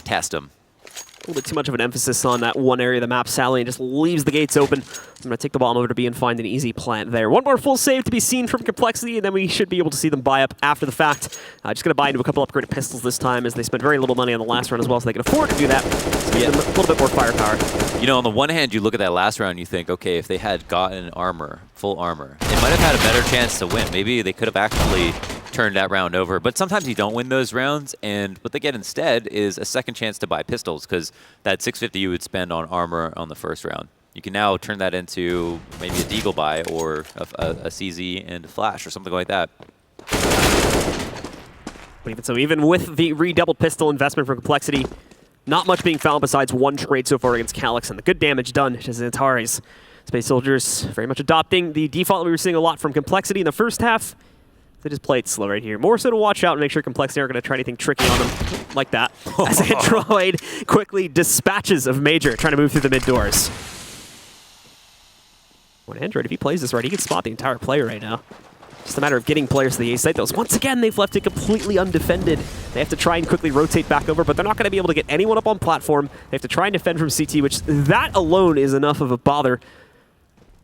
test him. A little bit too much of an emphasis on that one area of the map. Sally just leaves the gates open. I'm going to take the bomb over to B and find an easy plant there. One more full save to be seen from compLexity, and then we should be able to see them buy up after the fact. Just going to buy into a couple upgraded pistols this time, as they spent very little money on the last run as well, so they can afford to do that. So give them a little bit more firepower. You know, on the one hand, you look at that last round and you think, okay, if they had gotten armor, full armor, they might have had a better chance to win. Maybe they could have actually turned that round over. But sometimes you don't win those rounds, and what they get instead is a second chance to buy pistols, because that 650 you would spend on armor on the first round, you can now turn that into maybe a deagle buy or a CZ and a flash or something like that. But even so, even with the redoubled pistol investment from compLexity, not much being found besides one trade so far against Calyx, and the good damage done to Zentaris. Space Soldiers very much adopting the default we were seeing a lot from compLexity in the first half. They just play it slow right here. More so to watch out and make sure compLexity aren't going to try anything tricky on them like that. As Android quickly dispatches of Major, trying to move through the mid doors. When Android, if he plays this right, he can spot the entire player right now. Just a matter of getting players to the A site. Those once again, they've left it completely undefended. They have to try and quickly rotate back over, but they're not going to be able to get anyone up on platform. They have to try and defend from CT, which that alone is enough of a bother.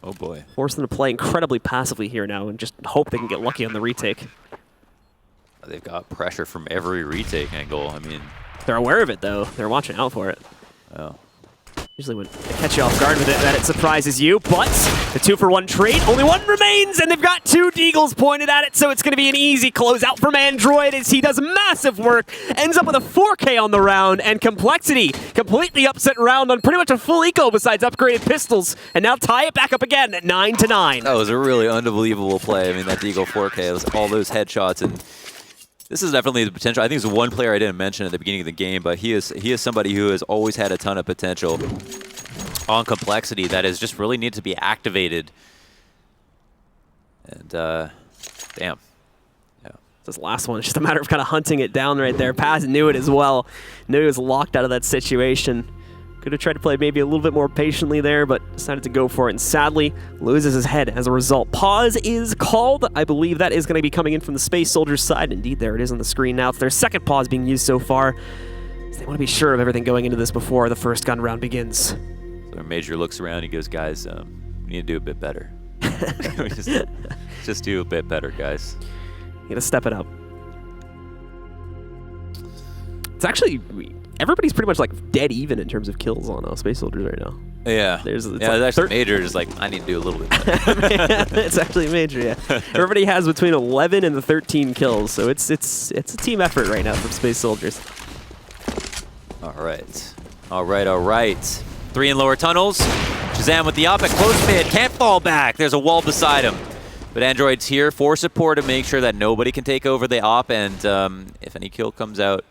Oh boy. Force them to play incredibly passively here now and just hope they can get lucky on the retake. They've got pressure from every retake angle. I mean, they're aware of it, though. They're watching out for it. Oh. Usually when they catch you off guard with it, that it surprises you, but the 2-for-1 trade, only one remains, and they've got two deagles pointed at it, so it's going to be an easy closeout from Android as he does massive work, ends up with a 4K on the round, and compLexity completely upset round on pretty much a full eco besides upgraded pistols, and now tie it back up again at 9-9. That was a really unbelievable play. I mean, that deagle 4K, was all those headshots, and this is definitely the potential. I think there's one player I didn't mention at the beginning of the game, but he is somebody who has always had a ton of potential on compLexity that is just really needed to be activated. And damn. Yeah. This last one is just a matter of kind of hunting it down right there. Paz knew it as well. Knew he was locked out of that situation. Could have tried to play maybe a little bit more patiently there, but decided to go for it, and sadly loses his head as a result. Pause is called. I believe that is going to be coming in from the Space Soldiers side. Indeed, there it is on the screen now. It's their second pause being used so far. So they want to be sure of everything going into this before the first gun round begins. So Major looks around, he goes, guys, we need to do a bit better. just do a bit better, guys. You got to step it up. It's actually... everybody's pretty much like dead even in terms of kills on Space Soldiers right now. Yeah. There's it's actually Major is like, I need to do a little bit better. It's actually Major, yeah. Everybody has between 11 and 13 kills, so it's a team effort right now from Space Soldiers. All right. All right. 3 in lower tunnels. Shazam with the op at close mid. Can't fall back. There's a wall beside him. But Android's here for support to make sure that nobody can take over the op, and if any kill comes out,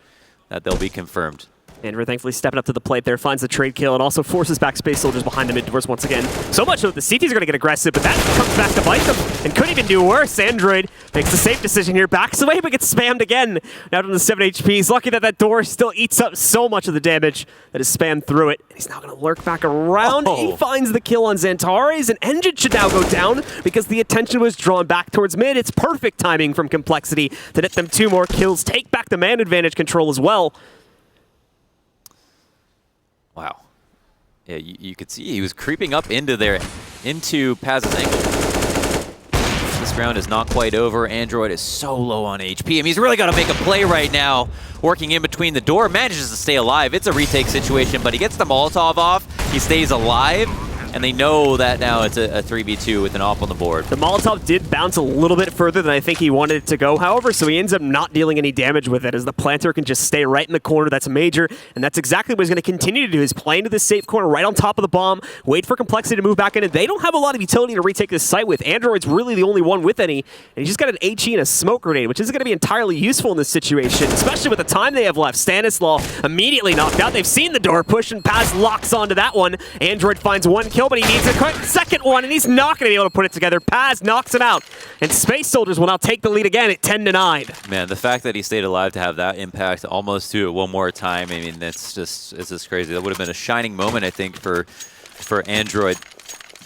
that they'll be confirmed. Android thankfully stepping up to the plate there, finds the trade kill, and also forces back Space Soldiers behind the mid doors once again. So much so that the CTs are going to get aggressive, but that comes back to bite them, and could even do worse. Android makes the safe decision here, backs away, but gets spammed again. Now down to 7 HP. He's lucky that that door still eats up so much of the damage that is spammed through it. And he's now going to lurk back around. Oh. He finds the kill on Xantares, and Engine should now go down because the attention was drawn back towards mid. It's perfect timing from compLexity to net them 2 more kills, take back the man advantage control as well. Wow. Yeah, you could see he was creeping up into Paz's ankle. This round is not quite over. Android is so low on HP. I mean, he's really got to make a play right now. Working in between the door, manages to stay alive. It's a retake situation, but he gets the Molotov off. He stays alive. And they know that now it's a 3v2 with an op on the board. The Molotov did bounce a little bit further than I think he wanted it to go, however, so he ends up not dealing any damage with it as the planter can just stay right in the corner. That's Major, and that's exactly what he's going to continue to do, is play into this safe corner right on top of the bomb, wait for compLexity to move back in, and they don't have a lot of utility to retake this site with. Android's really the only one with any, and he's just got an HE and a smoke grenade, which isn't going to be entirely useful in this situation, especially with the time they have left. Stanislaw immediately knocked out. They've seen the door push, and Paz locks onto that one. Android finds 1 kill, but he needs a quick second one, and he's not going to be able to put it together. Paz knocks it out, and Space Soldiers will now take the lead again at 10-9. Man, the fact that he stayed alive to have that impact, almost do it one more time, I mean, it's just crazy. That would have been a shining moment, I think, for Android.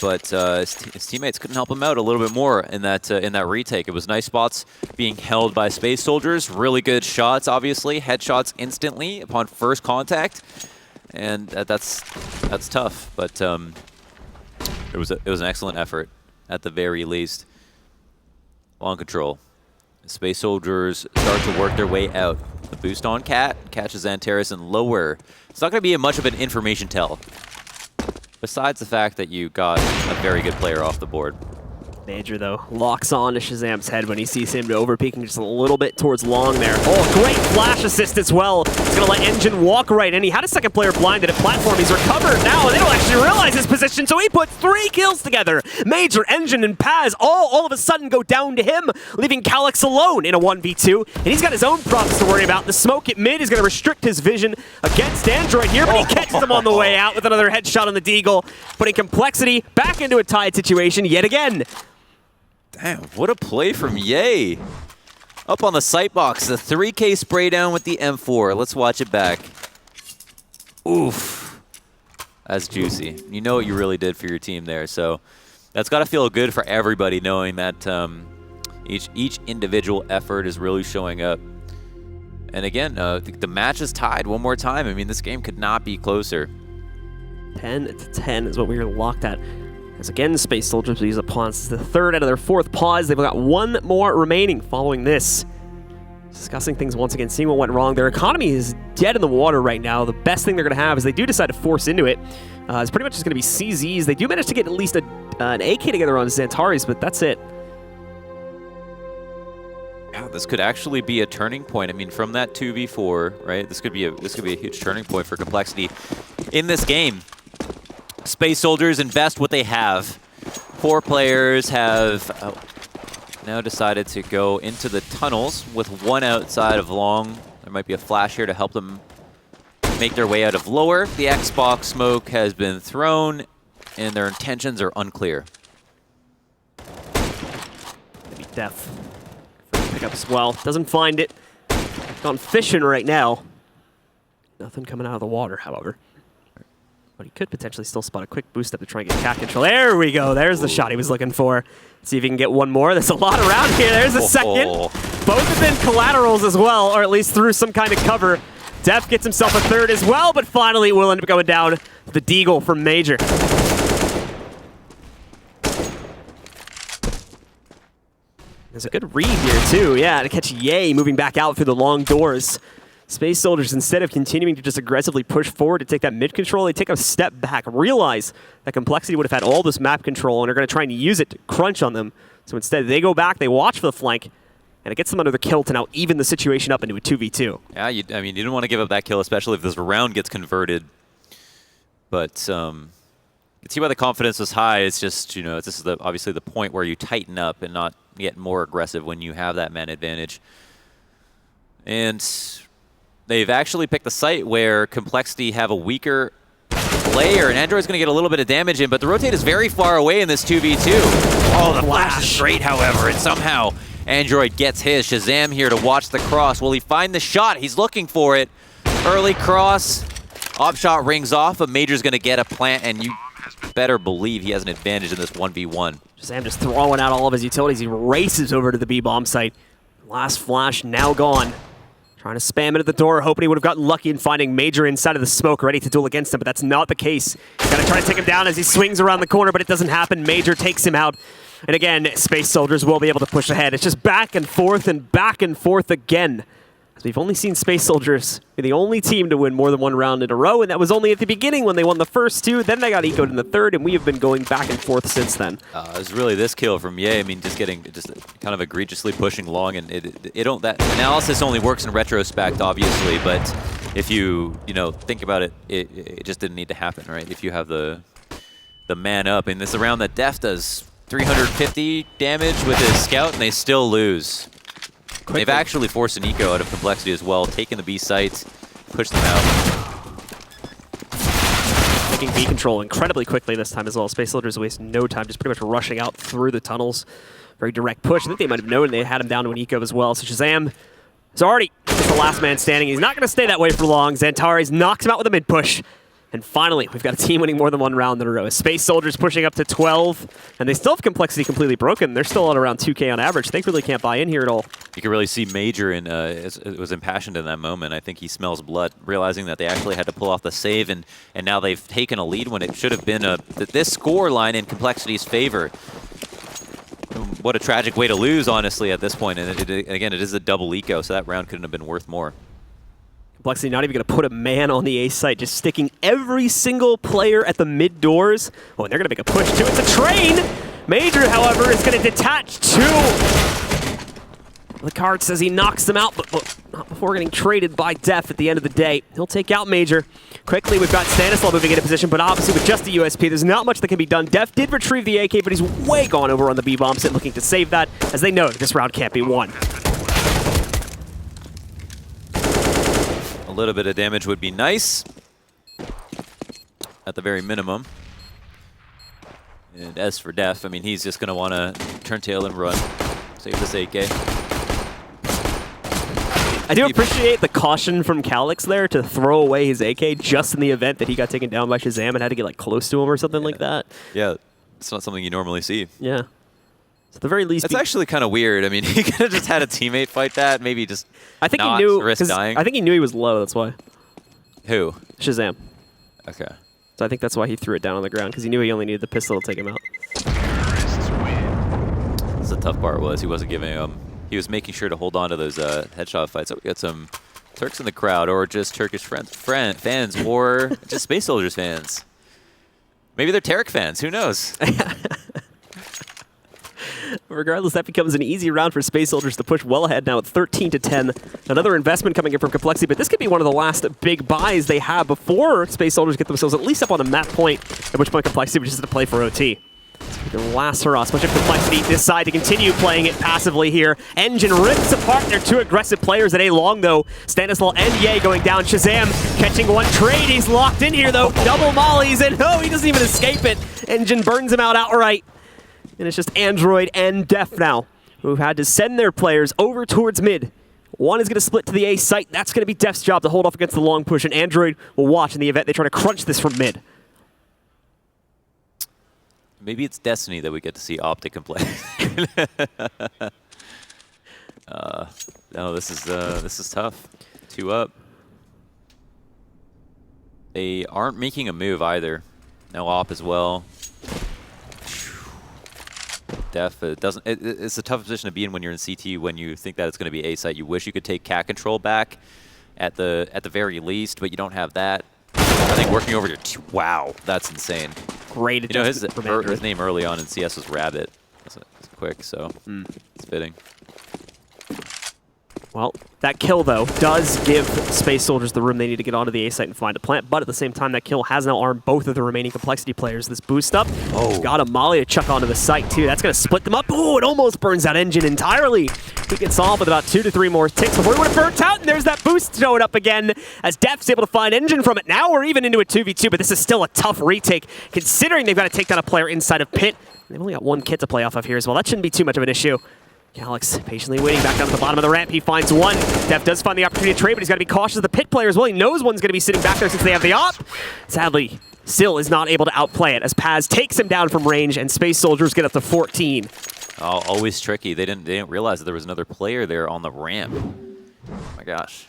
But his teammates couldn't help him out a little bit more in that retake. It was nice spots being held by Space Soldiers. Really good shots, obviously. Headshots instantly upon first contact. And that's tough, but it was an excellent effort at the very least. On control, Space Soldiers start to work their way out. The boost on Cat catches Xantares and lower. It's not going to be much of an information tell, besides the fact that you got a very good player off the board. Major, though, locks on to Shazam's head when he sees him overpeaking just a little bit towards long there. Oh, great flash assist as well. He's going to let Engine walk right in. He had a second player blinded at platform. He's recovered now, and they don't actually realize his position, so he puts 3 kills together. Major, Engine, and Paz all of a sudden go down to him, leaving Calyx alone in a 1v2, and he's got his own problems to worry about. The smoke at mid is going to restrict his vision against Android here, but he catches him on the way out with another headshot on the Deagle, putting compLexity back into a tied situation yet again. Damn, what a play from Ye. Up on the sight box, the 3K spray down with the M4. Let's watch it back. Oof. That's juicy. You know what you really did for your team there, so that's got to feel good for everybody knowing that each individual effort is really showing up. And again, the match is tied one more time. I mean, this game could not be closer. 10-10 is what we are locked at. As again, Space Soldiers will use a pause. This is the 3rd out of their 4th pause. They've got 1 more remaining following this. Discussing things once again, seeing what went wrong. Their economy is dead in the water right now. The best thing they're going to have is they do decide to force into it. It's pretty much just going to be CZs. They do manage to get at least an AK together on Xantares, but that's it. Yeah, this could actually be a turning point. I mean, from that 2v4, right? This could be a huge turning point for compLexity in this game. Space Soldiers invest what they have. 4 players have now decided to go into the tunnels with 1 outside of long. There might be a flash here to help them make their way out of lower. The Xbox smoke has been thrown, and their intentions are unclear. Maybe Def. Pick up as well. Doesn't find it. Gone fishing right now. Nothing coming out of the water, however. But he could potentially still spot a quick boost up to try and get cat control. There we go. There's the shot he was looking for. Let's see if he can get 1 more. There's a lot around here. There's a second. Both have been collaterals as well, or at least through some kind of cover. Def gets himself a 3rd as well, but finally will end up going down to the Deagle from Major. There's a good read here, too. Yeah, to catch Ye moving back out through the long doors. Space Soldiers, instead of continuing to just aggressively push forward to take that mid control, they take a step back, realize that compLexity would have had all this map control and are going to try and use it to crunch on them. So instead, they go back, they watch for the flank, and it gets them under the kill to now even the situation up into a 2v2. Yeah, I mean, you didn't want to give up that kill, especially if this round gets converted. But you can see why the confidence was high. It's just, this is obviously the point where you tighten up and not get more aggressive when you have that man advantage. And they've actually picked the site where compLexity have a weaker player, and Android's going to get a little bit of damage in, but the rotate is very far away in this 2v2. Oh, the flash is great, however, and somehow Android gets his. Shazam here to watch the cross. Will he find the shot? He's looking for it. Early cross. Op shot rings off, but Major's going to get a plant, and you better believe he has an advantage in this 1v1. Shazam just throwing out all of his utilities. He races over to the B-bomb site. Last flash now gone. Trying to spam it at the door, hoping he would have gotten lucky in finding Major inside of the smoke, ready to duel against him, but that's not the case. He's going to try to take him down as he swings around the corner, but it doesn't happen. Major takes him out. And again, Space Soldiers will be able to push ahead. It's just back and forth again. As we've only seen Space Soldiers be the only team to win more than one round in a row, and that was only at the beginning when they won the first two. Then they got ecoed in the third, and we have been going back and forth since then. It was really this kill from Ye. I mean, just kind of egregiously pushing long, and that analysis only works in retrospect, obviously. But if you think about it, it just didn't need to happen, right? If you have the man up, and this is a round that Def does 350 damage with his scout, and they still lose. Quickly. They've actually forced an eco out of compLexity as well, taken the B sites, pushed them out. Taking B control incredibly quickly this time as well. Space Soldiers waste no time, just pretty much rushing out through the tunnels. Very direct push. I think they might have known they had him down to an eco as well. So Shazam is already the last man standing. He's not going to stay that way for long. Xantares knocks him out with a mid push. And finally, we've got a team winning more than one round in a row. Space Soldiers pushing up to 12, and they still have compLexity completely broken. They're still at around 2K on average. They really can't buy in here at all. You can really see Major it was impassioned in that moment. I think he smells blood, realizing that they actually had to pull off the save, and now they've taken a lead when it should have been this score line in compLexity's favor. What a tragic way to lose, honestly, at this point. And again, it is a double eco, so that round couldn't have been worth more. compLexity not even going to put a man on the A site, just sticking every single player at the mid doors. Oh, and they're going to make a push too. It's a train! Major, however, is going to detach two. The card says he knocks them out, but not before getting traded by Def at the end of the day. He'll take out Major. Quickly, we've got Stanislaw moving into position, but obviously with just the USP, there's not much that can be done. Def did retrieve the AK, but he's way gone over on the B-bomb sit, looking to save that, as they know this round can't be won. A little bit of damage would be nice, at the very minimum. And as for Def, I mean, he's just going to want to turn tail and run. Save this AK. I do appreciate the caution from Calyx there to throw away his AK just in the event that he got taken down by Shazam and had to get like close to him or something like that. Yeah, it's not something you normally see. Yeah. So at the very least, it's actually kind of weird. I mean, he could have just had a teammate fight that, maybe just I think not he knew, risk dying. I think he knew he was low, that's why. Who? Shazam. Okay. So I think that's why he threw it down on the ground, because he knew he only needed the pistol to take him out. The tough part was he wasn't giving he was making sure to hold on to those headshot fights. So we got some Turks in the crowd, or just Turkish fans, or just Space Soldiers fans. Maybe they're Tarek fans. Who knows? Regardless, that becomes an easy round for Space Soldiers to push well ahead now at 13-10. Another investment coming in from compLexity, but this could be one of the last big buys they have before Space Soldiers get themselves at least up on a map point, at which point compLexity would just have to play for OT. The last hurrah, especially if compLexity decide to continue playing it passively here. Engine rips apart their two aggressive players at A long, though. Stanislaw and Ye going down. Shazam catching one trade. He's locked in here, though. Double mollies, and no, he doesn't even escape it. Engine burns him out outright. And it's just Android and Def now, who've had to send their players over towards mid. One is going to split to the A site. That's going to be Def's job to hold off against the long push, and Android will watch in the event they try to crunch this from mid. Maybe it's destiny that we get to see Optic and play. No, this is tough. 2 up. They aren't making a move either. No op as well. Def, it's a tough position to be in when you're in CT, when you think that it's going to be A site. You wish you could take cat control back, at the very least, but you don't have that. I think working over your wow, that's insane. Great adjustment from Andrew. His name early on in CS was Rabbit. It's quick, so it's fitting. Well, that kill, though, does give Space Soldiers the room they need to get onto the A site and find a plant, but at the same time, that kill has now armed both of the remaining complexity players. This boost up, got a Molly to chuck onto the site, too. That's going to split them up. Oh, it almost burns out Engine entirely. We can solve with about 2 to 3 more ticks before he would have burnt out, and there's that boost showing up again as Def's able to find Engine from it. Now we're even into a 2v2, but this is still a tough retake, considering they've got to take down a player inside of Pit. They've only got 1 kit to play off of here as well. That shouldn't be too much of an issue. Alex patiently waiting back down at the bottom of the ramp. He finds one. Def does find the opportunity to trade, but he's got to be cautious of the Pit player as well. He knows one's going to be sitting back there since they have the op. Sadly, still is not able to outplay it as Paz takes him down from range and Space Soldiers get up to 14. Oh, always tricky. They didn't realize that there was another player there on the ramp. Oh my gosh.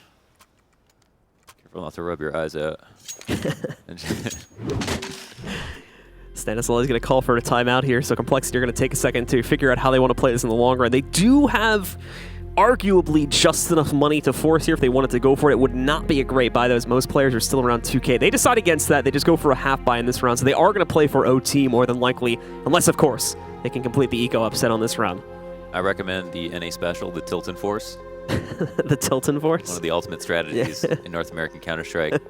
Careful not to rub your eyes out. Stanislaw is going to call for a timeout here, so compLexity are going to take a second to figure out how they want to play this in the long run. They do have arguably just enough money to force here if they wanted to go for it. It would not be a great buy, though, as most players are still around 2K. They decide against that. They just go for a half buy in this round, so they are going to play for OT more than likely, unless, of course, they can complete the eco upset on this round. I recommend the NA special, the Tilton Force. The Tilton Force? One of the ultimate strategies in North American Counter-Strike.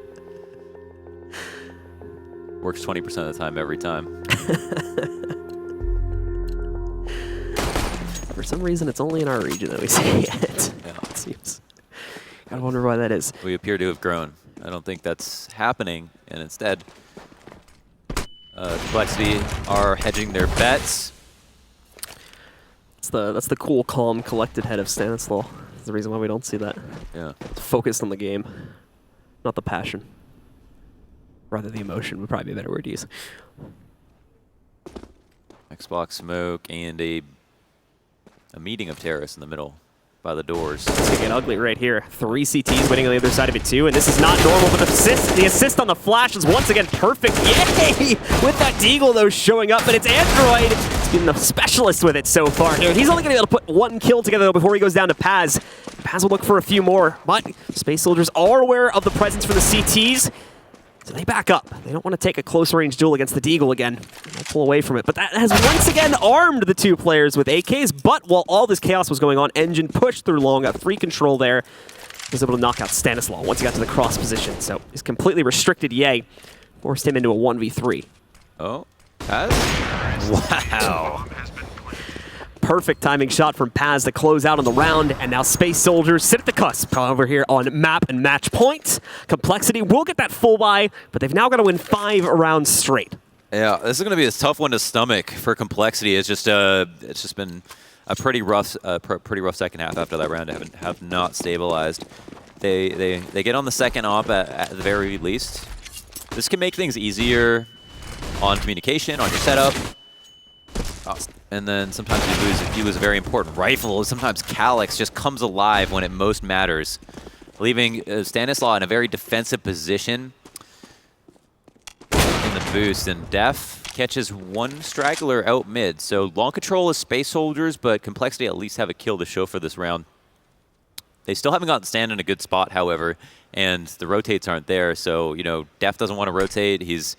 Works 20% of the time every time. For some reason, it's only in our region that we see it. Yeah. It seems. I wonder why that is. We appear to have grown. I don't think that's happening, and instead, compLexity are hedging their bets. That's the cool, calm, collected head of Stanislaw. That's the reason why we don't see that. Yeah. It's focused on the game, not the passion. Rather, the emotion would probably be a better word to use. Xbox smoke and a meeting of terrorists in the middle by the doors. It's going to get ugly right here. 3 CTs waiting on the other side of it too, and this is not normal, but the assist on the flash is once again perfect. Yay! With that Deagle, though, showing up, but it's Android. He's been the specialist with it so far here. He's only going to be able to put 1 kill together, though, before he goes down to Paz. Paz will look for a few more, but Space Soldiers are aware of the presence for the CTs. So they back up. They don't want to take a close-range duel against the Deagle again. They'll pull away from it. But that has once again armed the 2 players with AKs. But while all this chaos was going on, Engine pushed through long, got free control there. Was able to knock out Stanislaw once he got to the cross position. So he's completely restricted Ye. Forced him into a 1v3. Oh, Paz? Wow. Perfect timing shot from Paz to close out on the round, and now Space Soldiers sit at the cusp over here on map and match point. compLexity will get that full buy, but they've now got to win 5 rounds straight. Yeah, this is going to be a tough one to stomach for compLexity. It's just been a pretty rough second half after that round. Have not stabilized. They get on the second op at the very least. This can make things easier on communication, on your setup. And then sometimes you lose a very important rifle. Sometimes Calyx just comes alive when it most matters, leaving Stanislaw in a very defensive position in the boost. And Def catches 1 straggler out mid. So long control is Space Soldiers, but compLexity at least have a kill to show for this round. They still haven't gotten Stan in a good spot, however, and the rotates aren't there. So, you know, Def doesn't want to rotate. It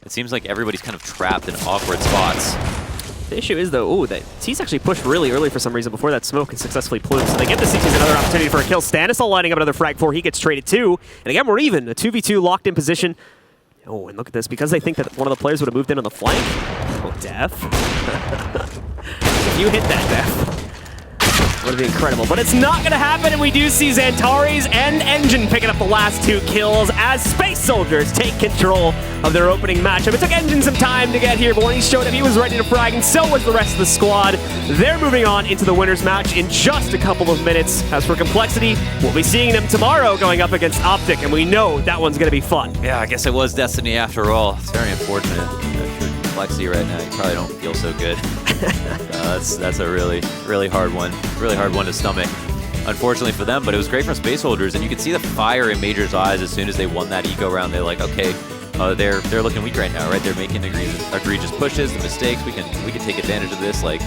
seems like everybody's kind of trapped in awkward spots. The issue is, though, that T's actually pushed really early for some reason before that smoke and successfully plumed. So they give the CTs another opportunity for a kill. Stanislaw lining up another frag 4. He gets traded too. And again, we're even. A 2v2 locked in position. Oh, and look at this. Because they think that one of the players would have moved in on the flank. Oh, Def. If you hit that, Def, would be incredible. But it's not going to happen, and we do see Xantares and Engine picking up the last 2 kills as Space Soldiers take control of their opening matchup. It took Engine some time to get here, but when he showed up, he was ready to frag, and so was the rest of the squad. They're moving on into the winner's match in just a couple of minutes. As for compLexity, we'll be seeing them tomorrow going up against Optic, and we know that one's going to be fun. Yeah, I guess it was Destiny after all. It's very unfortunate. compLexity right now, you probably don't feel so good. That's a really hard one. Really hard one to stomach, unfortunately for them, but it was great from Space Soldiers, and you could see the fire in Major's eyes as soon as they won that eco round. They're like, okay, they're looking weak right now, right? They're making egregious pushes, the mistakes. We can take advantage of this. Like,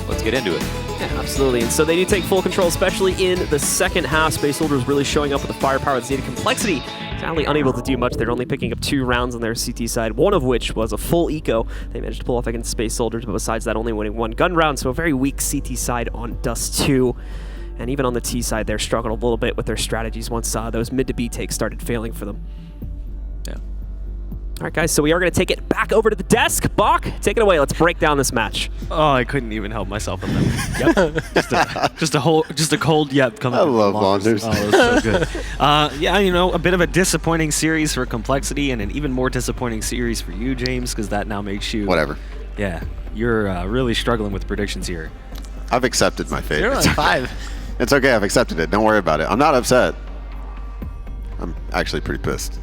let's get into it. Absolutely, and so they do take full control, especially in the second half. Space Soldiers really showing up with the firepower that's needed. compLexity sadly unable to do much. They're only picking up 2 rounds on their CT side, one of which was a full eco. They managed to pull off against Space Soldiers, but besides that, only winning 1 gun round, so a very weak CT side on Dust 2. And even on the T side, they're struggling a little bit with their strategies once those mid to B takes started failing for them. Yeah. All right, guys, so we are going to take it back over to the desk. Bach, take it away. Let's break down this match. Oh, I couldn't even help myself with that. Yep. just a cold yep coming. I love Launders. Oh, it was so good. Yeah, you know, a bit of a disappointing series for compLexity, and an even more disappointing series for you, James, because that now makes you Whatever. Yeah, you're really struggling with predictions here. I've accepted my fate. 0-5. It's okay. I've accepted it. Don't worry about it. I'm not upset. I'm actually pretty pissed.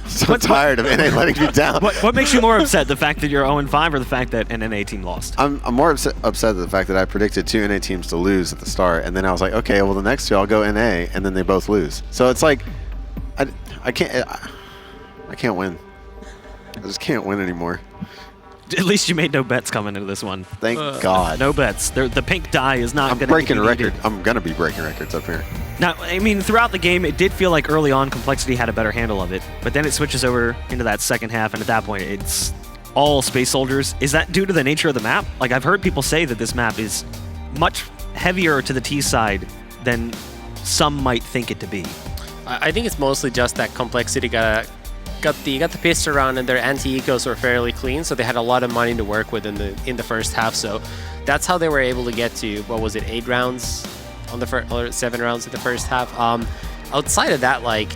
So tired of NA letting me down. What makes you more upset, the fact that you're 0-5 or the fact that an NA team lost? I'm more upset at the fact that I predicted 2 NA teams to lose at the start, and then I was like, okay, well the next 2 I'll go NA, and then they both lose. So it's like, I can't win. I just can't win anymore. At least you made no bets coming into this one. Thank God. No bets. The pink die is not going to be breaking a needed. record. I'm gonna be breaking records up here. Now, I mean, throughout the game, it did feel like early on compLexity had a better handle of it, but then it switches over into that second half, and at that point, it's all Space Soldiers. Is that due to the nature of the map? Like, I've heard people say that this map is much heavier to the T side than some might think it to be. I think it's mostly just that compLexity got the pistol round, and their anti-ecos were fairly clean, so they had a lot of money to work with in the first half. So that's how they were able to get to, what was it, 8 rounds on the first, or 7 rounds in the first half. Outside of that, like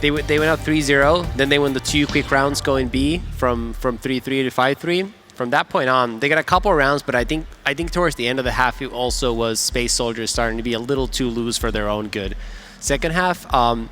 they went up 3-0, then they won the 2 quick rounds going B from 3-3 to 5-3. From that point on, they got a couple of rounds, but I think towards the end of the half, it also was Space Soldiers starting to be a little too loose for their own good. Second half, I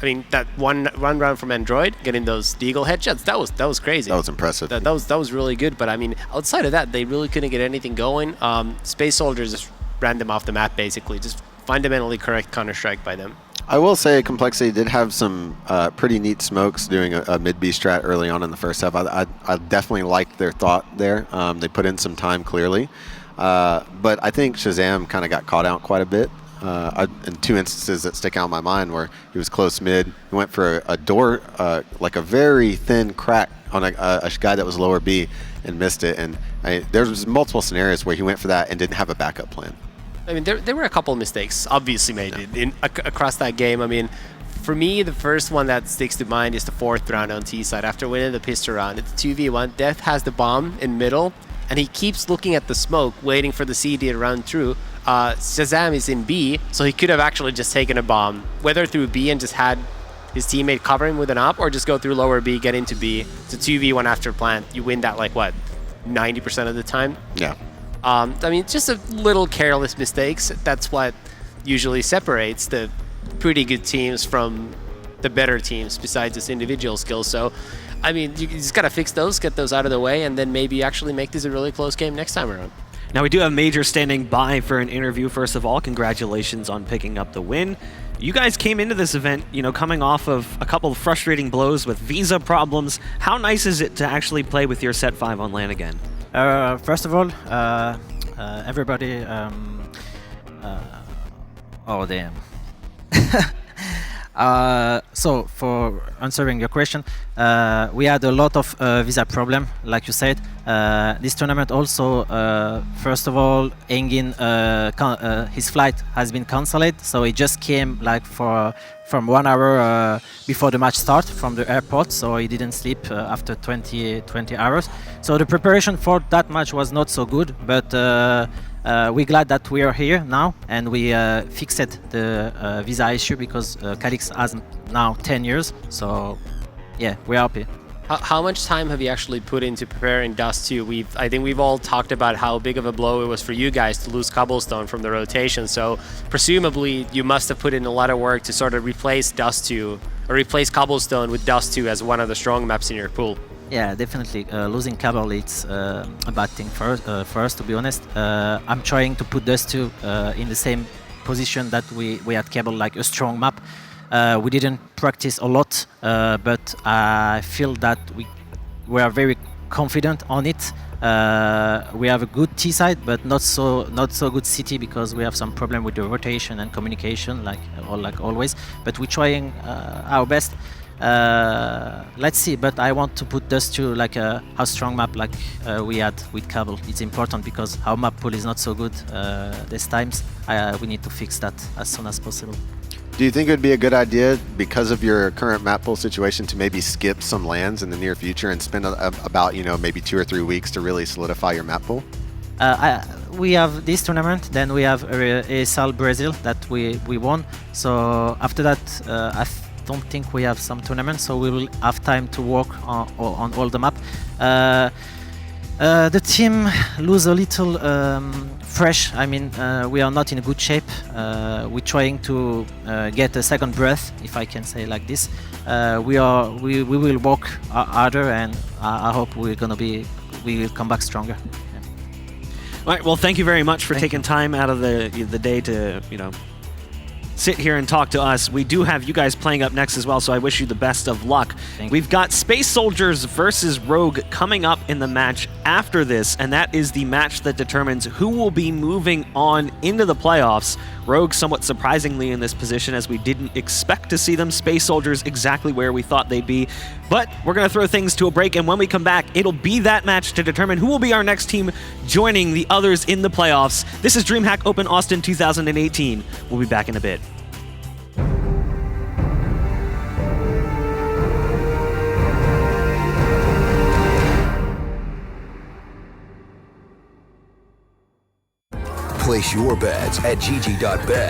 mean, that one round from Android, getting those Deagle headshots, that was crazy. That was impressive. That was really good. But I mean, outside of that, they really couldn't get anything going. Space Soldiers just ran them off the map, basically. Just fundamentally correct Counter-Strike by them. I will say compLexity did have some pretty neat smokes doing a mid-B strat early on in the first half. I definitely liked their thought there. They put in some time, clearly. But I think Shazam kind of got caught out quite a bit. In 2 instances that stick out in my mind where he was close mid. He went for a door, like a very thin crack on a guy that was lower B and missed it. And there was multiple scenarios where he went for that and didn't have a backup plan. I mean, there were a couple of mistakes obviously made across that game. I mean, for me, the first one that sticks to mind is the 4th round on T side. After winning the pistol round, it's 2v1. Death has the bomb in middle, and he keeps looking at the smoke, waiting for the CD to run through. Shazam is in B, so he could have actually just taken a bomb, whether through B and just had his teammate cover him with an op, or just go through lower B, get into B. It's a 2v1 after plant. You win that, like, what, 90% of the time? Yeah. I mean, just a little careless mistakes. That's what usually separates the pretty good teams from the better teams, besides just individual skills. So, I mean, you just got to fix those, get those out of the way, and then maybe actually make this a really close game next time around. Now, we do have Major standing by for an interview. First of all, congratulations on picking up the win. You guys came into this event, you know, coming off of a couple of frustrating blows with visa problems. How nice is it to actually play with your set 5 on LAN again? First of all, everybody... oh, damn. So, for answering your question, we had a lot of visa problem, like you said. This tournament also, first of all, Engin, his flight has been cancelled, so he just came like from 1 hour before the match start from the airport, so he didn't sleep after 20 hours. So the preparation for that match was not so good, but we're glad that we are here now, and we fixed the visa issue because Calix has now 10 years, so yeah, we're happy. How much time have you actually put into preparing Dust 2? I think we've all talked about how big of a blow it was for you guys to lose Cobblestone from the rotation, so presumably you must have put in a lot of work to sort of replace Dust 2, or replace Cobblestone with Dust 2 as one of the strong maps in your pool. Yeah, definitely. Losing Cabal, it's a bad thing for us, to be honest. I'm trying to put Dust 2 in the same position that we had Cabal, like a strong map. We didn't practice a lot, but I feel that we are very confident on it. We have a good T side, but not so good CT because we have some problem with the rotation and communication, like always. But we're trying our best. Let's see. But I want to put those two like a strong map like we had with Cable. It's important because our map pool is not so good these times. We need to fix that as soon as possible. Do you think it would be a good idea, because of your current map pool situation, to maybe skip some lands in the near future and spend about, maybe 2 or 3 weeks to really solidify your map pool? We have this tournament, then we have ESL Brazil that we won. So after that, I don't think we have some tournaments, so we will have time to work on all the map. The team lose a little fresh. I mean, we are not in a good shape. We're trying to get a second breath, if I can say like this. We will work harder, and I hope we will come back stronger. Yeah. All right. Well, thank you very much for taking time out of the day to sit here and talk to us. We do have you guys playing up next as well, so I wish you the best of luck. We've got Space Soldiers versus Rogue coming up in the match after this, and that is the match that determines who will be moving on into the playoffs. Rogue somewhat surprisingly in this position, as we didn't expect to see them. Space Soldiers exactly where we thought they'd be. But we're going to throw things to a break, and when we come back, it'll be that match to determine who will be our next team joining the others in the playoffs. This is DreamHack Open Austin 2018. We'll be back in a bit. Place your bets at gg.bet.